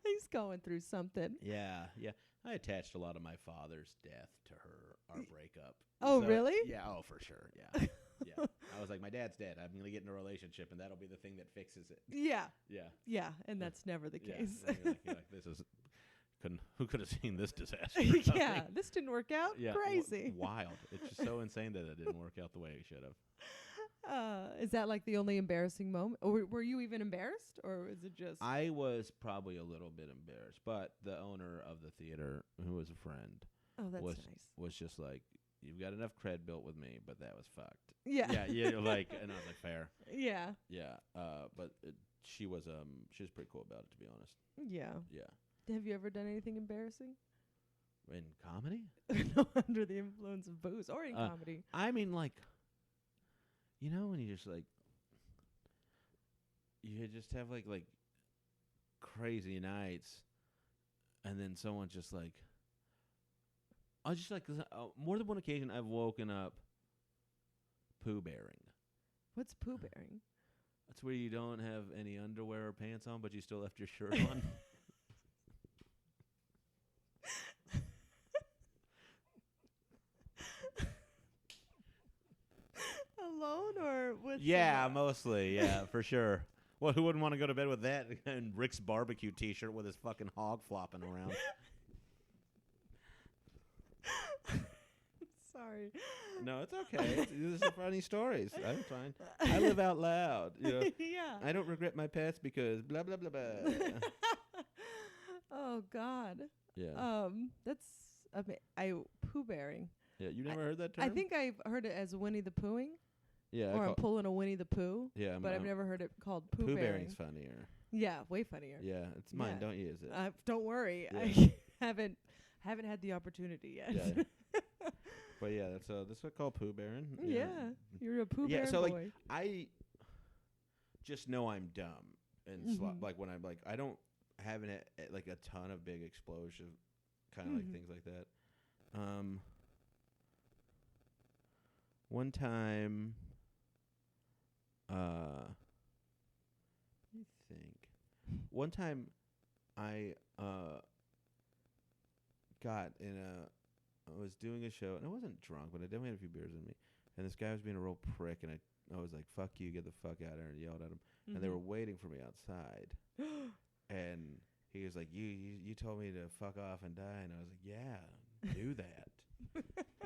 Speaker 2: He's going through something.
Speaker 3: Yeah, yeah. I attached a lot of my father's death to our breakup.
Speaker 2: Oh, really?
Speaker 3: Yeah, oh, for sure, yeah. Yeah. I was like, my dad's dead. I'm going to get in a relationship, and that'll be the thing that fixes it.
Speaker 2: Yeah.
Speaker 3: Yeah.
Speaker 2: Yeah, and that's never the case.
Speaker 3: Yeah. You're like, this is... Who could have seen this disaster?
Speaker 2: Yeah, this didn't work out.
Speaker 3: Yeah,
Speaker 2: crazy.
Speaker 3: Wild. It's just so insane that it didn't work out the way it should have.
Speaker 2: Is that like the only embarrassing moment? Or were you even embarrassed? Or is it just...
Speaker 3: I was probably a little bit embarrassed, but the owner of the theater, who was a friend,
Speaker 2: nice.
Speaker 3: was just like, you've got enough cred built with me, but that was fucked.
Speaker 2: Yeah.
Speaker 3: Yeah, like, and I was like, fair.
Speaker 2: Yeah.
Speaker 3: Yeah, but she was pretty cool about it, to be honest.
Speaker 2: Yeah.
Speaker 3: Yeah.
Speaker 2: Have you ever done anything embarrassing?
Speaker 3: In comedy?
Speaker 2: No, under the influence of booze or in comedy.
Speaker 3: I mean, like, you know, when you just like, you just have like crazy nights, and then someone just like, I just like, more than one occasion I've woken up Pooh Bearing.
Speaker 2: What's Pooh Bearing?
Speaker 3: That's where you don't have any underwear or pants on, but you still left your shirt on.
Speaker 2: Alone or with...
Speaker 3: Yeah, mostly. Yeah, for sure. Well, who wouldn't want to go to bed with that and Rick's barbecue T-shirt with his fucking hog flopping around?
Speaker 2: Sorry.
Speaker 3: No, it's okay. These are funny stories. I'm fine. I live out loud. You know?
Speaker 2: Yeah.
Speaker 3: I don't regret my past because blah blah blah blah.
Speaker 2: Oh God.
Speaker 3: Yeah.
Speaker 2: That's Pooh Bearing.
Speaker 3: Yeah, you never heard that term?
Speaker 2: I think I've heard it as Winnie the Poohing.
Speaker 3: Yeah.
Speaker 2: Or I'm pulling a Winnie the Pooh.
Speaker 3: Yeah.
Speaker 2: But I've never heard it called Pooh
Speaker 3: Pooh
Speaker 2: Bearing.
Speaker 3: Bearing's funnier.
Speaker 2: Yeah, way funnier.
Speaker 3: Yeah, it's mine. Don't use it.
Speaker 2: Don't worry.
Speaker 3: Yeah.
Speaker 2: I haven't had the opportunity yet.
Speaker 3: Yeah. But yeah, that's what I call Pooh Bearing.
Speaker 2: Yeah, you're a Pooh Bear
Speaker 3: so
Speaker 2: boy.
Speaker 3: Like I just know I'm dumb and like when I'm like I don't haven't had like a ton of big explosion kind of like things like that. One time, one time I was doing a show, and I wasn't drunk, but I definitely had a few beers in me. And this guy was being a real prick, and I was like, fuck you, get the fuck out of here, and yelled at him. And they were waiting for me outside. And he was like, you told me to fuck off and die. And I was like, yeah, do that.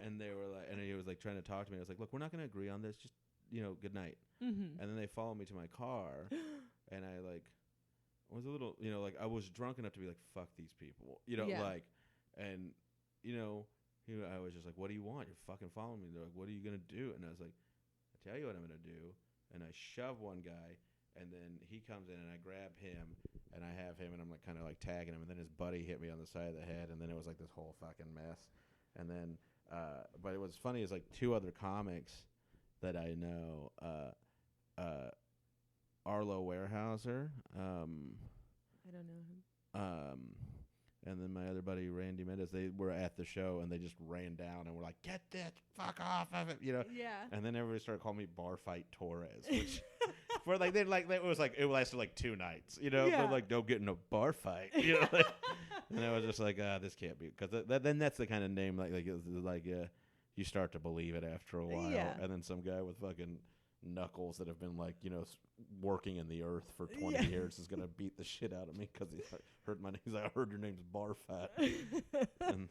Speaker 3: And they were like, and he was like trying to talk to me. I was like, look, we're not going to agree on this. Just, good night. And then they followed me to my car, and I was a little, like I was drunk enough to be like, fuck these people, like, and, I was just like, what do you want? You're fucking following me. They're like, what are you going to do? And I was like, I tell you what I'm going to do. And I shoved one guy, And then he comes in, and I grab him, and I have him, and I'm like kind of like tagging him, and then his buddy hit me on the side of the head, and then it was like this whole fucking mess. And then, but it was funny is like 2 other comics that I know, Arlo Warehouser,
Speaker 2: I don't know him.
Speaker 3: and then my other buddy Randy Mendez. They were at the show, and they just ran down and were like, "Get that fuck off of it,"
Speaker 2: Yeah.
Speaker 3: And then everybody started calling me Bar Fight Torres, which for like it lasted like 2 nights,
Speaker 2: Yeah.
Speaker 3: But like don't get in a bar fight, And I was just like, this can't be, because then that's the kind of name you start to believe it after a while,
Speaker 2: Yeah.
Speaker 3: and then some guy with fucking knuckles that have been like working in the earth for 20 years is gonna beat the shit out of me because he heard my name. He's like, I heard your name's Bar Fat, and then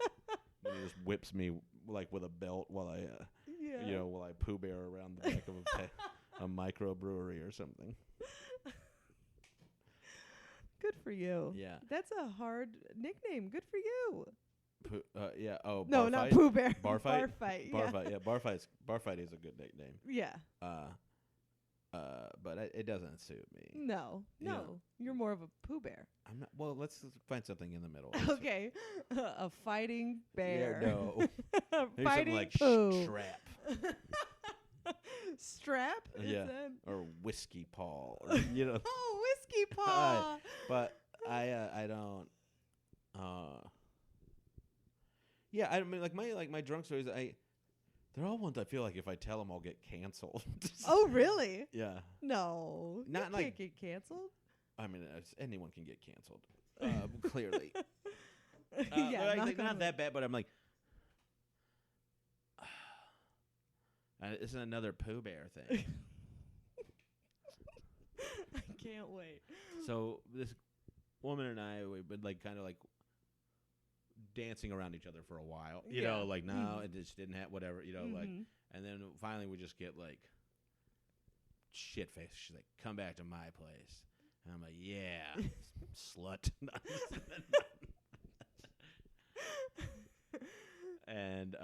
Speaker 3: he just whips me like with a belt while I while I Pooh Bear around the back of a microbrewery or something.
Speaker 2: Good for you.
Speaker 3: Yeah.
Speaker 2: That's a hard nickname. Good for you.
Speaker 3: Yeah. Oh,
Speaker 2: no,
Speaker 3: Bar
Speaker 2: not
Speaker 3: Fight?
Speaker 2: Pooh Bear.
Speaker 3: Bar Fight.
Speaker 2: Bar Fight.
Speaker 3: Bar
Speaker 2: Yeah.
Speaker 3: Fight. Yeah. Bar Fight is a good nickname.
Speaker 2: Yeah.
Speaker 3: But it doesn't suit me.
Speaker 2: No.
Speaker 3: Yeah.
Speaker 2: You're more of a Pooh Bear.
Speaker 3: I'm not. Well, let's find something in the middle.
Speaker 2: Okay. A fighting bear.
Speaker 3: Yeah, no. Maybe
Speaker 2: Fighting
Speaker 3: something like
Speaker 2: Pooh.
Speaker 3: Strap.
Speaker 2: Strap? Is
Speaker 3: Yeah.
Speaker 2: that-
Speaker 3: Or Whiskey Paul. Or,
Speaker 2: Oh, Whiskey Paw.
Speaker 3: But I don't. Yeah, I mean, like my drunk stories. They're all ones I feel like if I tell them, I'll get canceled.
Speaker 2: Oh, really?
Speaker 3: Yeah.
Speaker 2: No.
Speaker 3: Not
Speaker 2: you
Speaker 3: like-
Speaker 2: can't get canceled.
Speaker 3: I mean, anyone can get canceled. Clearly.
Speaker 2: Yeah,
Speaker 3: Like,
Speaker 2: knock on
Speaker 3: not
Speaker 2: wood.
Speaker 3: that bad, but I'm like, this is another Pooh Bear thing.
Speaker 2: I can't wait.
Speaker 3: So this woman and I, we've been like kind of like dancing around each other for a while. You
Speaker 2: Yeah.
Speaker 3: know, like no,
Speaker 2: Mhm.
Speaker 3: it just didn't have whatever. Like,
Speaker 2: Mhm.
Speaker 3: and then finally we just get like shit faced. She's like, "Come back to my place," and I'm like, "Yeah, slut." And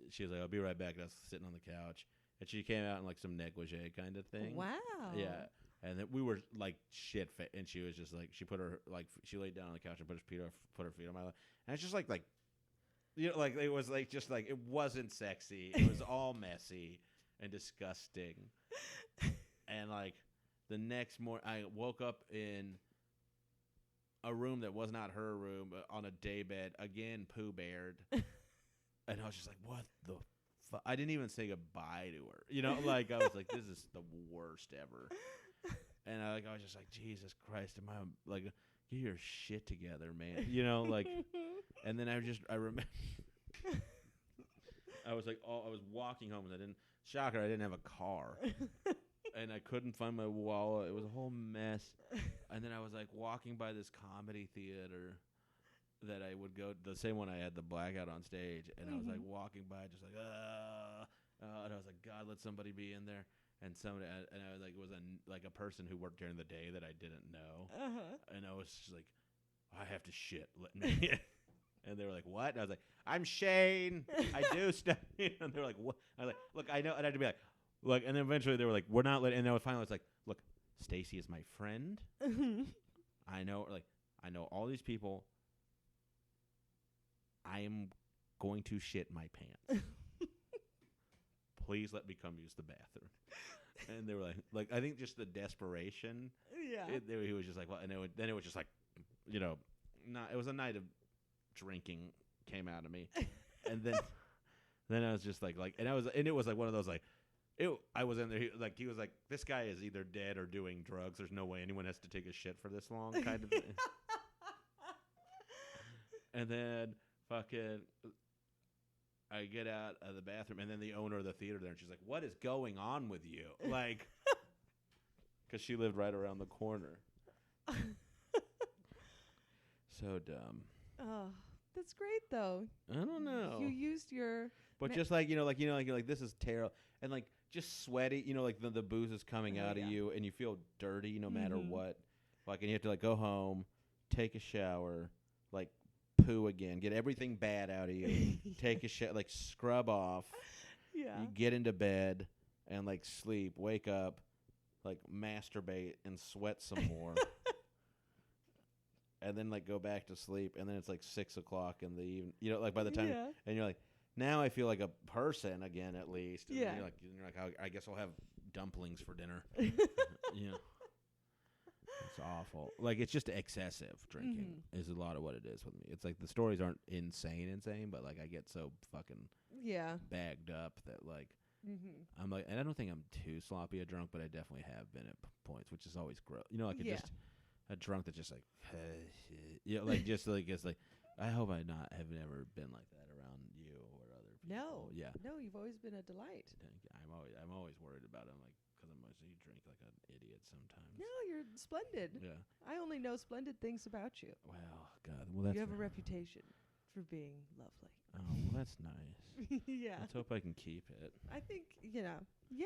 Speaker 3: she was like, "I'll be right back." And I was sitting on the couch, and she came out in like some negligee kind of thing.
Speaker 2: Wow.
Speaker 3: Yeah. And then we were like shit fit, and she was just like, she laid down on the couch and put her feet on my lap, and it's just like like it was like just like it wasn't sexy. It was all messy and disgusting. And like the next morning, I woke up in a room that was not her room, but on a daybed again, Pooh Beared, and I was just like, what the fuck? I didn't even say goodbye to her. Like I was like, this is the worst ever. And I was just like, Jesus Christ, am I like, get your shit together, man? Like, and then I remember, I was walking home, and I didn't have a car, and I couldn't find my wallet. It was a whole mess. And then I was like walking by this comedy theater that I would go, the same one I had the blackout on stage, and I was like walking by, just like, and I was like, God, let somebody be in there. And somebody, and I was like, it was a person who worked during the day that I didn't know, and I was just like, I have to shit, let me in. And they were like, what? And I was like, I'm Shane, I do stuff. And they were like, what? I was like, look, I know, and I had to be like, look, and then eventually they were like, we're not letting. And then finally I was like, look, Stacy is my friend. I know all these people. I am going to shit my pants. Please let me come use the bathroom. And they were like I think just the desperation.
Speaker 2: Yeah.
Speaker 3: He was just like, well, and then it was just like, it was a night of drinking came out of me, and then I was just like, and it was like one of those like, I was in there. He was like, this guy is either dead or doing drugs. There's no way anyone has to take a shit for this long, kind of thing. And then fucking, I get out of the bathroom, and then the owner of the theater there, and she's like, what is going on with you? Like, because she lived right around the corner. So dumb.
Speaker 2: Oh, that's great though.
Speaker 3: I don't know.
Speaker 2: You used your.
Speaker 3: But just like, like this is terrible. And like just sweaty, like the booze is coming out of you, and you feel dirty no matter what. Like, and you have to like go home, take a shower, like poo again, get everything bad out of you, take a shower, like scrub off.
Speaker 2: Yeah.
Speaker 3: You get into bed and like sleep, wake up, like masturbate and sweat some more. And then like go back to sleep, and then it's like 6 o'clock in the evening. You know, like by the time, and you're like, now I feel like a person again, at least. And then you're like, I guess I'll have dumplings for dinner. You know, it's awful. Like it's just excessive drinking is a lot of what it is with me. It's like the stories aren't insane, but like I get so fucking bagged up that like I'm like, and I don't think I'm too sloppy a drunk, but I definitely have been at points, which is always gross. You know, like it just. A drunk that's just like, you know, like just like it's like. I hope I have never been like that around you or other people.
Speaker 2: No, you've always been a delight.
Speaker 3: I'm always worried about it. I'm like, because you drink like an idiot sometimes.
Speaker 2: No, you're splendid.
Speaker 3: Yeah,
Speaker 2: I only know splendid things about you.
Speaker 3: Well, God, that's
Speaker 2: you have a reputation for being lovely.
Speaker 3: Oh, well, that's nice.
Speaker 2: Yeah.
Speaker 3: Let's hope I can keep it.
Speaker 2: I think,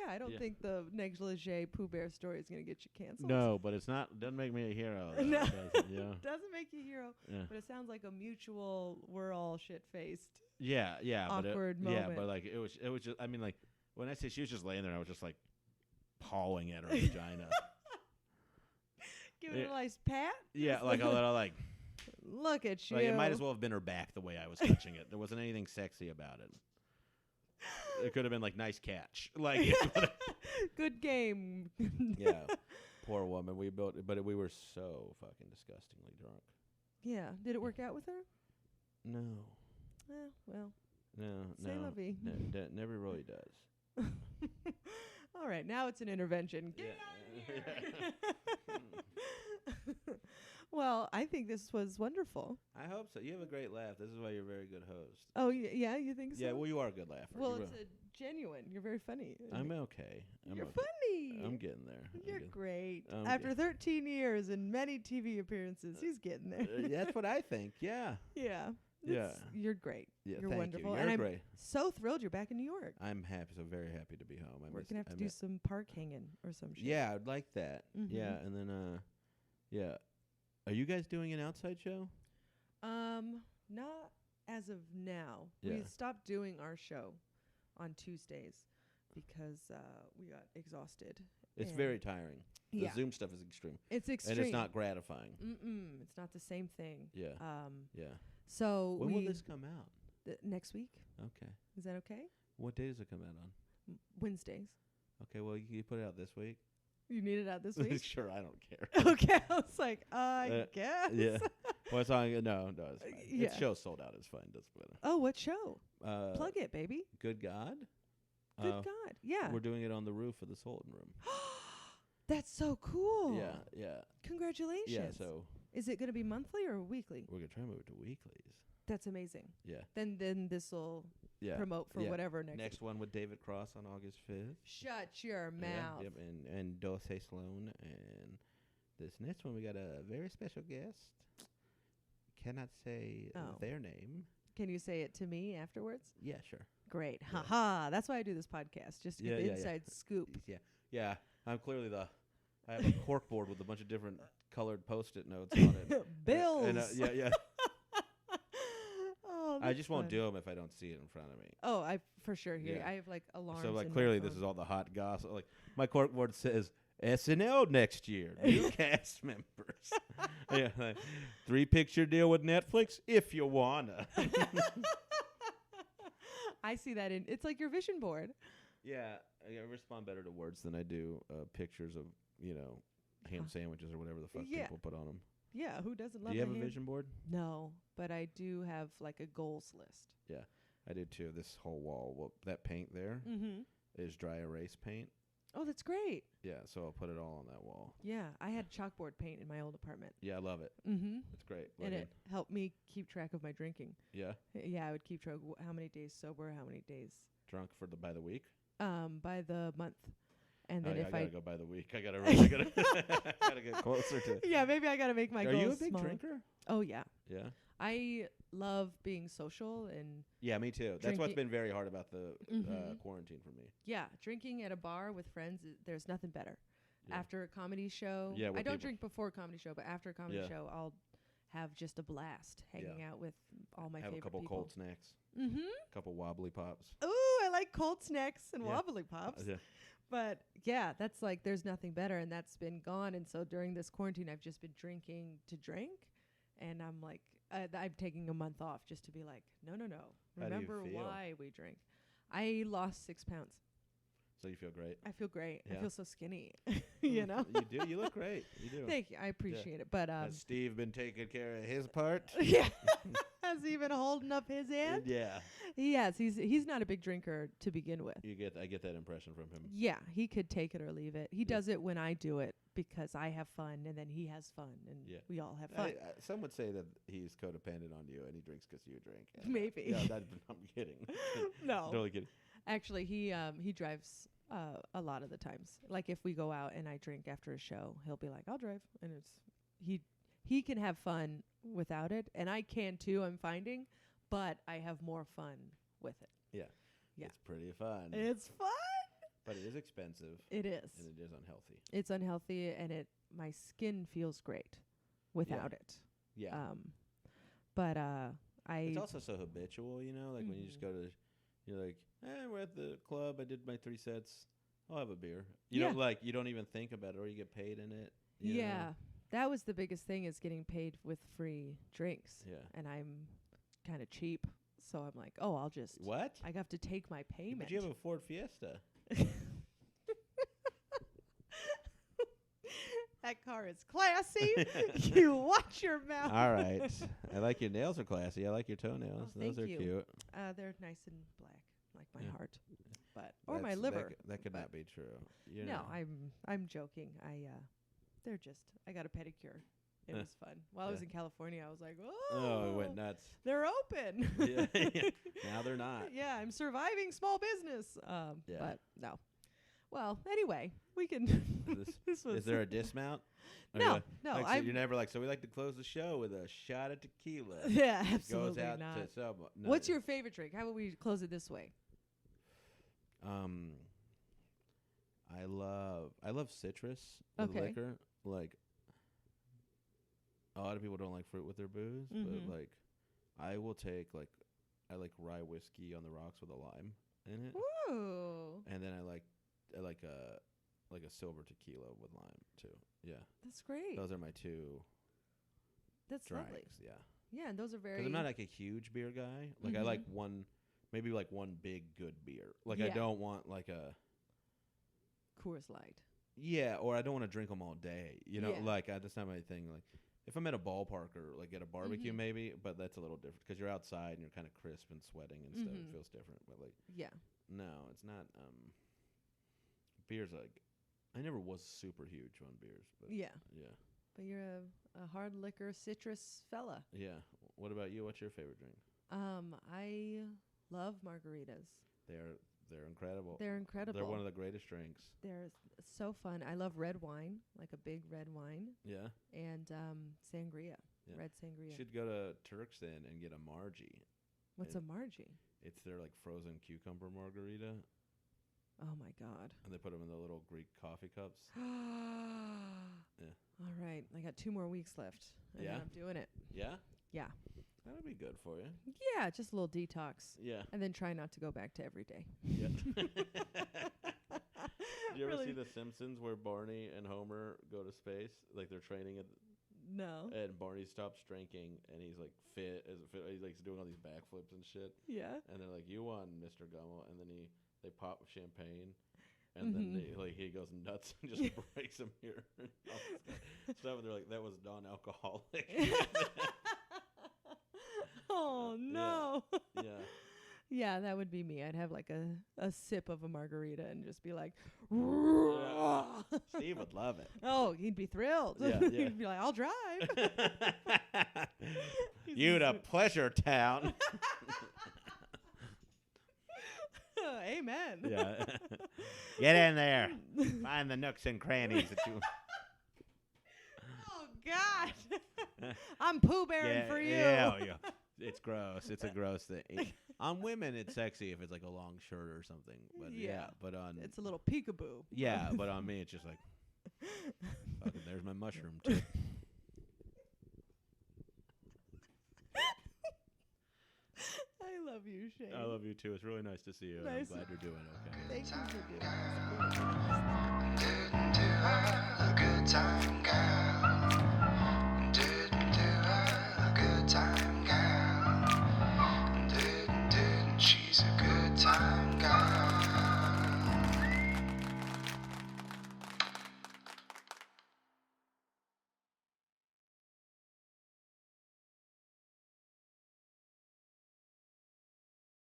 Speaker 2: I don't think the negligee Pooh Bear story is going to get you canceled.
Speaker 3: No, but it's not. Doesn't make me a hero.
Speaker 2: No.
Speaker 3: Doesn't
Speaker 2: make you a hero. Yeah. But it sounds like a mutual, we're all shit-faced.
Speaker 3: Yeah.
Speaker 2: Awkward moment.
Speaker 3: Yeah, but like it was just. I mean, like when I say she was just laying there, I was just like pawing at her vagina.
Speaker 2: Giving it a nice pat.
Speaker 3: Yeah, like a little like.
Speaker 2: Look at you.
Speaker 3: Like it might as well have been her back the way I was touching it. There wasn't anything sexy about it. It could have been like nice catch, like
Speaker 2: good game.
Speaker 3: Yeah, poor woman. We built, but we were so fucking disgustingly drunk.
Speaker 2: Yeah, did it work out with her?
Speaker 3: No.
Speaker 2: Well.
Speaker 3: No. Never really does.
Speaker 2: All right, now it's an intervention. Get out of here. Well, I think this was wonderful.
Speaker 3: I hope so. You have a great laugh. This is why you're a very good host.
Speaker 2: Oh, yeah, you think so?
Speaker 3: Yeah, well, you are a good laugher.
Speaker 2: Well, it's a genuine. You're very funny.
Speaker 3: I'm okay.
Speaker 2: You're funny.
Speaker 3: I'm getting there.
Speaker 2: You're great. After 13 years and many TV appearances, he's getting there.
Speaker 3: That's what I think, yeah.
Speaker 2: Yeah. You're great.
Speaker 3: Yeah,
Speaker 2: you're wonderful.
Speaker 3: You. You're
Speaker 2: and
Speaker 3: great.
Speaker 2: I'm so thrilled you're back in New York.
Speaker 3: I'm very happy to be home.
Speaker 2: We're going to have to do some park hanging or some shit.
Speaker 3: Yeah, I'd like that. Yeah, and then, Are you guys doing an outside show?
Speaker 2: Not as of now. Yeah. We stopped doing our show on Tuesdays because we got exhausted.
Speaker 3: It's very tiring. The Zoom stuff is extreme.
Speaker 2: It's extreme.
Speaker 3: And it's not gratifying.
Speaker 2: It's not the same thing.
Speaker 3: Yeah. Yeah.
Speaker 2: So
Speaker 3: when will this come out?
Speaker 2: Next week.
Speaker 3: Okay.
Speaker 2: Is that okay?
Speaker 3: What day does it come out on?
Speaker 2: Wednesdays.
Speaker 3: Okay, well, you put it out this week?
Speaker 2: You need it out this week?
Speaker 3: Sure, I don't care.
Speaker 2: Okay, I was like, I guess.
Speaker 3: Yeah. Well, it's on. No, it's fine. The show's sold out. It's fine. Doesn't matter.
Speaker 2: Oh, what show? Plug it, baby.
Speaker 3: Good God.
Speaker 2: Good God. Yeah.
Speaker 3: We're doing it on the roof of the Sultan Room.
Speaker 2: That's so cool.
Speaker 3: Yeah.
Speaker 2: Congratulations.
Speaker 3: Yeah. So.
Speaker 2: Is it going to be monthly or weekly?
Speaker 3: We're gonna try and move it to weeklies.
Speaker 2: That's amazing.
Speaker 3: Yeah.
Speaker 2: Then this will promote for whatever next
Speaker 3: one with David Cross on August 5th.
Speaker 2: Shut your mouth.
Speaker 3: Yep, and Dulce Sloan, and this next one we got a very special guest. Cannot say their name.
Speaker 2: Can you say it to me afterwards?
Speaker 3: Yeah, sure.
Speaker 2: Great. Ha. That's why I do this podcast, just to get the inside scoop.
Speaker 3: Yeah. I'm clearly I have a cork board with a bunch of different colored Post-it notes on it.
Speaker 2: Bills.
Speaker 3: Yeah.
Speaker 2: Oh,
Speaker 3: I just won't do them if I don't see it in front of me.
Speaker 2: Oh, I for sure hear. I have like alarms.
Speaker 3: So like clearly this is all the hot gossip. Like my cork board says SNL next year, new cast members. Yeah, like, 3-picture deal with Netflix if you wanna.
Speaker 2: I see that it's like your vision board.
Speaker 3: Yeah, I respond better to words than I do pictures of ham sandwiches or whatever the fuck people put on them.
Speaker 2: Yeah, who doesn't love?
Speaker 3: Do you have a vision board?
Speaker 2: No, but I do have like a goals list.
Speaker 3: Yeah, I do too. This whole wall, that paint there is dry erase paint.
Speaker 2: Oh, that's great.
Speaker 3: Yeah, so I'll put it all on that wall.
Speaker 2: Yeah, I had chalkboard paint in my old apartment.
Speaker 3: Yeah, I love it. It's great.
Speaker 2: And it helped me keep track of my drinking.
Speaker 3: Yeah?
Speaker 2: Yeah, I would keep track of how many days sober, how many days.
Speaker 3: Drunk by the week?
Speaker 2: By the month. And then
Speaker 3: I gotta go by the week. I gotta get closer to it.
Speaker 2: Yeah, maybe I gotta make my goals.
Speaker 3: Are you a big
Speaker 2: small.
Speaker 3: drinker?
Speaker 2: Oh yeah.
Speaker 3: Yeah.
Speaker 2: I love being social and.
Speaker 3: Yeah, me too. That's what's been very hard about the quarantine for me.
Speaker 2: Yeah, drinking at a bar with friends. There's nothing better. Yeah. After a comedy show, I don't drink before a comedy show, but after a comedy show, I'll have just a blast hanging out with all my favorite people.
Speaker 3: Have a couple cold snacks. A couple wobbly pops.
Speaker 2: Ooh, I like cold snacks and wobbly pops.
Speaker 3: Yeah.
Speaker 2: But yeah, that's like, there's nothing better, and that's been gone. And so during this quarantine, I've just been drinking to drink, and I'm like, I'm taking a month off just to be like, no.
Speaker 3: How do you
Speaker 2: Remember
Speaker 3: feel?
Speaker 2: why we drink. I lost 6 pounds.
Speaker 3: So you feel great?
Speaker 2: I feel great.
Speaker 3: Yeah.
Speaker 2: I feel so skinny. You know?
Speaker 3: You do. You look great. You do.
Speaker 2: Thank you. I appreciate it. But
Speaker 3: Has Steve been taking care of his part?
Speaker 2: yeah. Has he been holding up his hand?
Speaker 3: Yeah.
Speaker 2: Yes, he's not a big drinker to begin with.
Speaker 3: I get that impression from him.
Speaker 2: Yeah, he could take it or leave it. He does it when I do it because I have fun, and then he has fun, and we all have fun.
Speaker 3: Some would say that he's codependent on you, and he drinks because you drink.
Speaker 2: Maybe.
Speaker 3: Yeah, I'm kidding.
Speaker 2: No.
Speaker 3: Totally kidding.
Speaker 2: Actually, he drives a lot of the times. Like if we go out and I drink after a show, he'll be like, "I'll drive," and he can have fun without it, and I can too. I'm finding, but I have more fun with it. Yeah.
Speaker 3: It's pretty fun.
Speaker 2: It's fun.
Speaker 3: But it is expensive.
Speaker 2: It is.
Speaker 3: And it is unhealthy.
Speaker 2: It's unhealthy, and my skin feels great without it.
Speaker 3: Yeah.
Speaker 2: But
Speaker 3: it's also so habitual, you know, like when you just go to, you're like, we're at the club. I did my 3 sets. I'll have a beer. You don't you don't even think about it, or you get paid in it. You know?
Speaker 2: That was the biggest thing, is getting paid with free drinks. Yeah. And I'm kind of cheap, so I'm like, I'll just.
Speaker 3: What?
Speaker 2: I have to take my payment.
Speaker 3: But you have a Ford Fiesta.
Speaker 2: That car is classy. You watch your mouth.
Speaker 3: All right. I like your nails are classy. I like your toenails. Those are cute.
Speaker 2: They're nice and black, like my heart. But or my liver.
Speaker 3: That could not be true.
Speaker 2: No, I'm joking. They're just. I got a pedicure. It was fun. While I was in California, I was like,
Speaker 3: oh, it went nuts.
Speaker 2: They're open.
Speaker 3: Now they're not.
Speaker 2: Yeah, I'm surviving small business. But no. Well, anyway, we can.
Speaker 3: Is there a dismount?
Speaker 2: No.
Speaker 3: So you're never like, so we like to close the show with a shot of tequila.
Speaker 2: Yeah, absolutely
Speaker 3: goes out
Speaker 2: not.
Speaker 3: To someone. No.
Speaker 2: What's your favorite drink? How about we close it this way?
Speaker 3: I love citrus with liquor. Like, a lot of people don't like fruit with their booze, but like, I will take I like rye whiskey on the rocks with a lime in it.
Speaker 2: Ooh.
Speaker 3: And then I like a silver tequila with lime too. Yeah.
Speaker 2: That's great.
Speaker 3: Those are my 2.
Speaker 2: That's
Speaker 3: drinks.
Speaker 2: lovely.
Speaker 3: Yeah.
Speaker 2: Yeah, and those are very.
Speaker 3: Because I'm not like a huge beer guy. Like I like one big good beer. Like I don't want like a
Speaker 2: Coors Light.
Speaker 3: Yeah, or I don't want to drink them all day. You know, like that's not my thing. Like if I'm at a ballpark or like at a barbecue, maybe, but that's a little different because you're outside and you're kind of crisp and sweating and stuff. It feels different. But like, no, it's not. Beers like, I never was super huge on beers, but yeah.
Speaker 2: But you're a hard liquor citrus fella.
Speaker 3: Yeah. What about you? What's your favorite drink?
Speaker 2: I love margaritas.
Speaker 3: They're incredible.
Speaker 2: They're incredible.
Speaker 3: They're one of the greatest drinks.
Speaker 2: They're so fun. I love red wine, like a big red wine.
Speaker 3: Yeah.
Speaker 2: And sangria, red sangria.
Speaker 3: You should go to Turkson and get a Margie.
Speaker 2: What's a Margie?
Speaker 3: It's their like frozen cucumber margarita.
Speaker 2: Oh my God.
Speaker 3: And they put them in the little Greek coffee cups. Yeah.
Speaker 2: All right. I got 2 more weeks left. And then I'm doing it.
Speaker 3: Yeah?
Speaker 2: Yeah.
Speaker 3: That'll be good for you.
Speaker 2: Yeah, just a little detox.
Speaker 3: Yeah.
Speaker 2: And then try not to go back to every day.
Speaker 3: Yeah. Did you ever see The Simpsons where Barney and Homer go to space? Like they're training at.
Speaker 2: No.
Speaker 3: And Barney stops drinking and he's like fit. He's like doing all these backflips and shit.
Speaker 2: Yeah.
Speaker 3: And they're like, "You won, Mr. Gummel." And then they pop champagne. And then he goes nuts and just breaks them here. Stuff. And they're like, that was non-alcoholic.
Speaker 2: Oh, no.
Speaker 3: Yeah.
Speaker 2: Yeah, that would be me. I'd have like a sip of a margarita and just be like,
Speaker 3: Steve would love it.
Speaker 2: Oh, he'd be thrilled.
Speaker 3: Yeah.
Speaker 2: He'd be like, I'll drive.
Speaker 3: You to Pleasure Town.
Speaker 2: Amen.
Speaker 3: Yeah. Get in there. Find the nooks and crannies that you.
Speaker 2: Oh, God. I'm Pooh Bearing for you.
Speaker 3: Yeah. It's gross. It's a gross thing. On women, it's sexy if it's like a long shirt or something. But but on
Speaker 2: it's a little peekaboo.
Speaker 3: Yeah, but on me, it's just like, fucking, there's my mushroom too.
Speaker 2: I love you, Shane.
Speaker 3: I love you too. It's really nice to see you.
Speaker 2: Nice.
Speaker 3: I'm glad you're doing okay.
Speaker 2: Thank you for doing this.
Speaker 1: Good time, guy.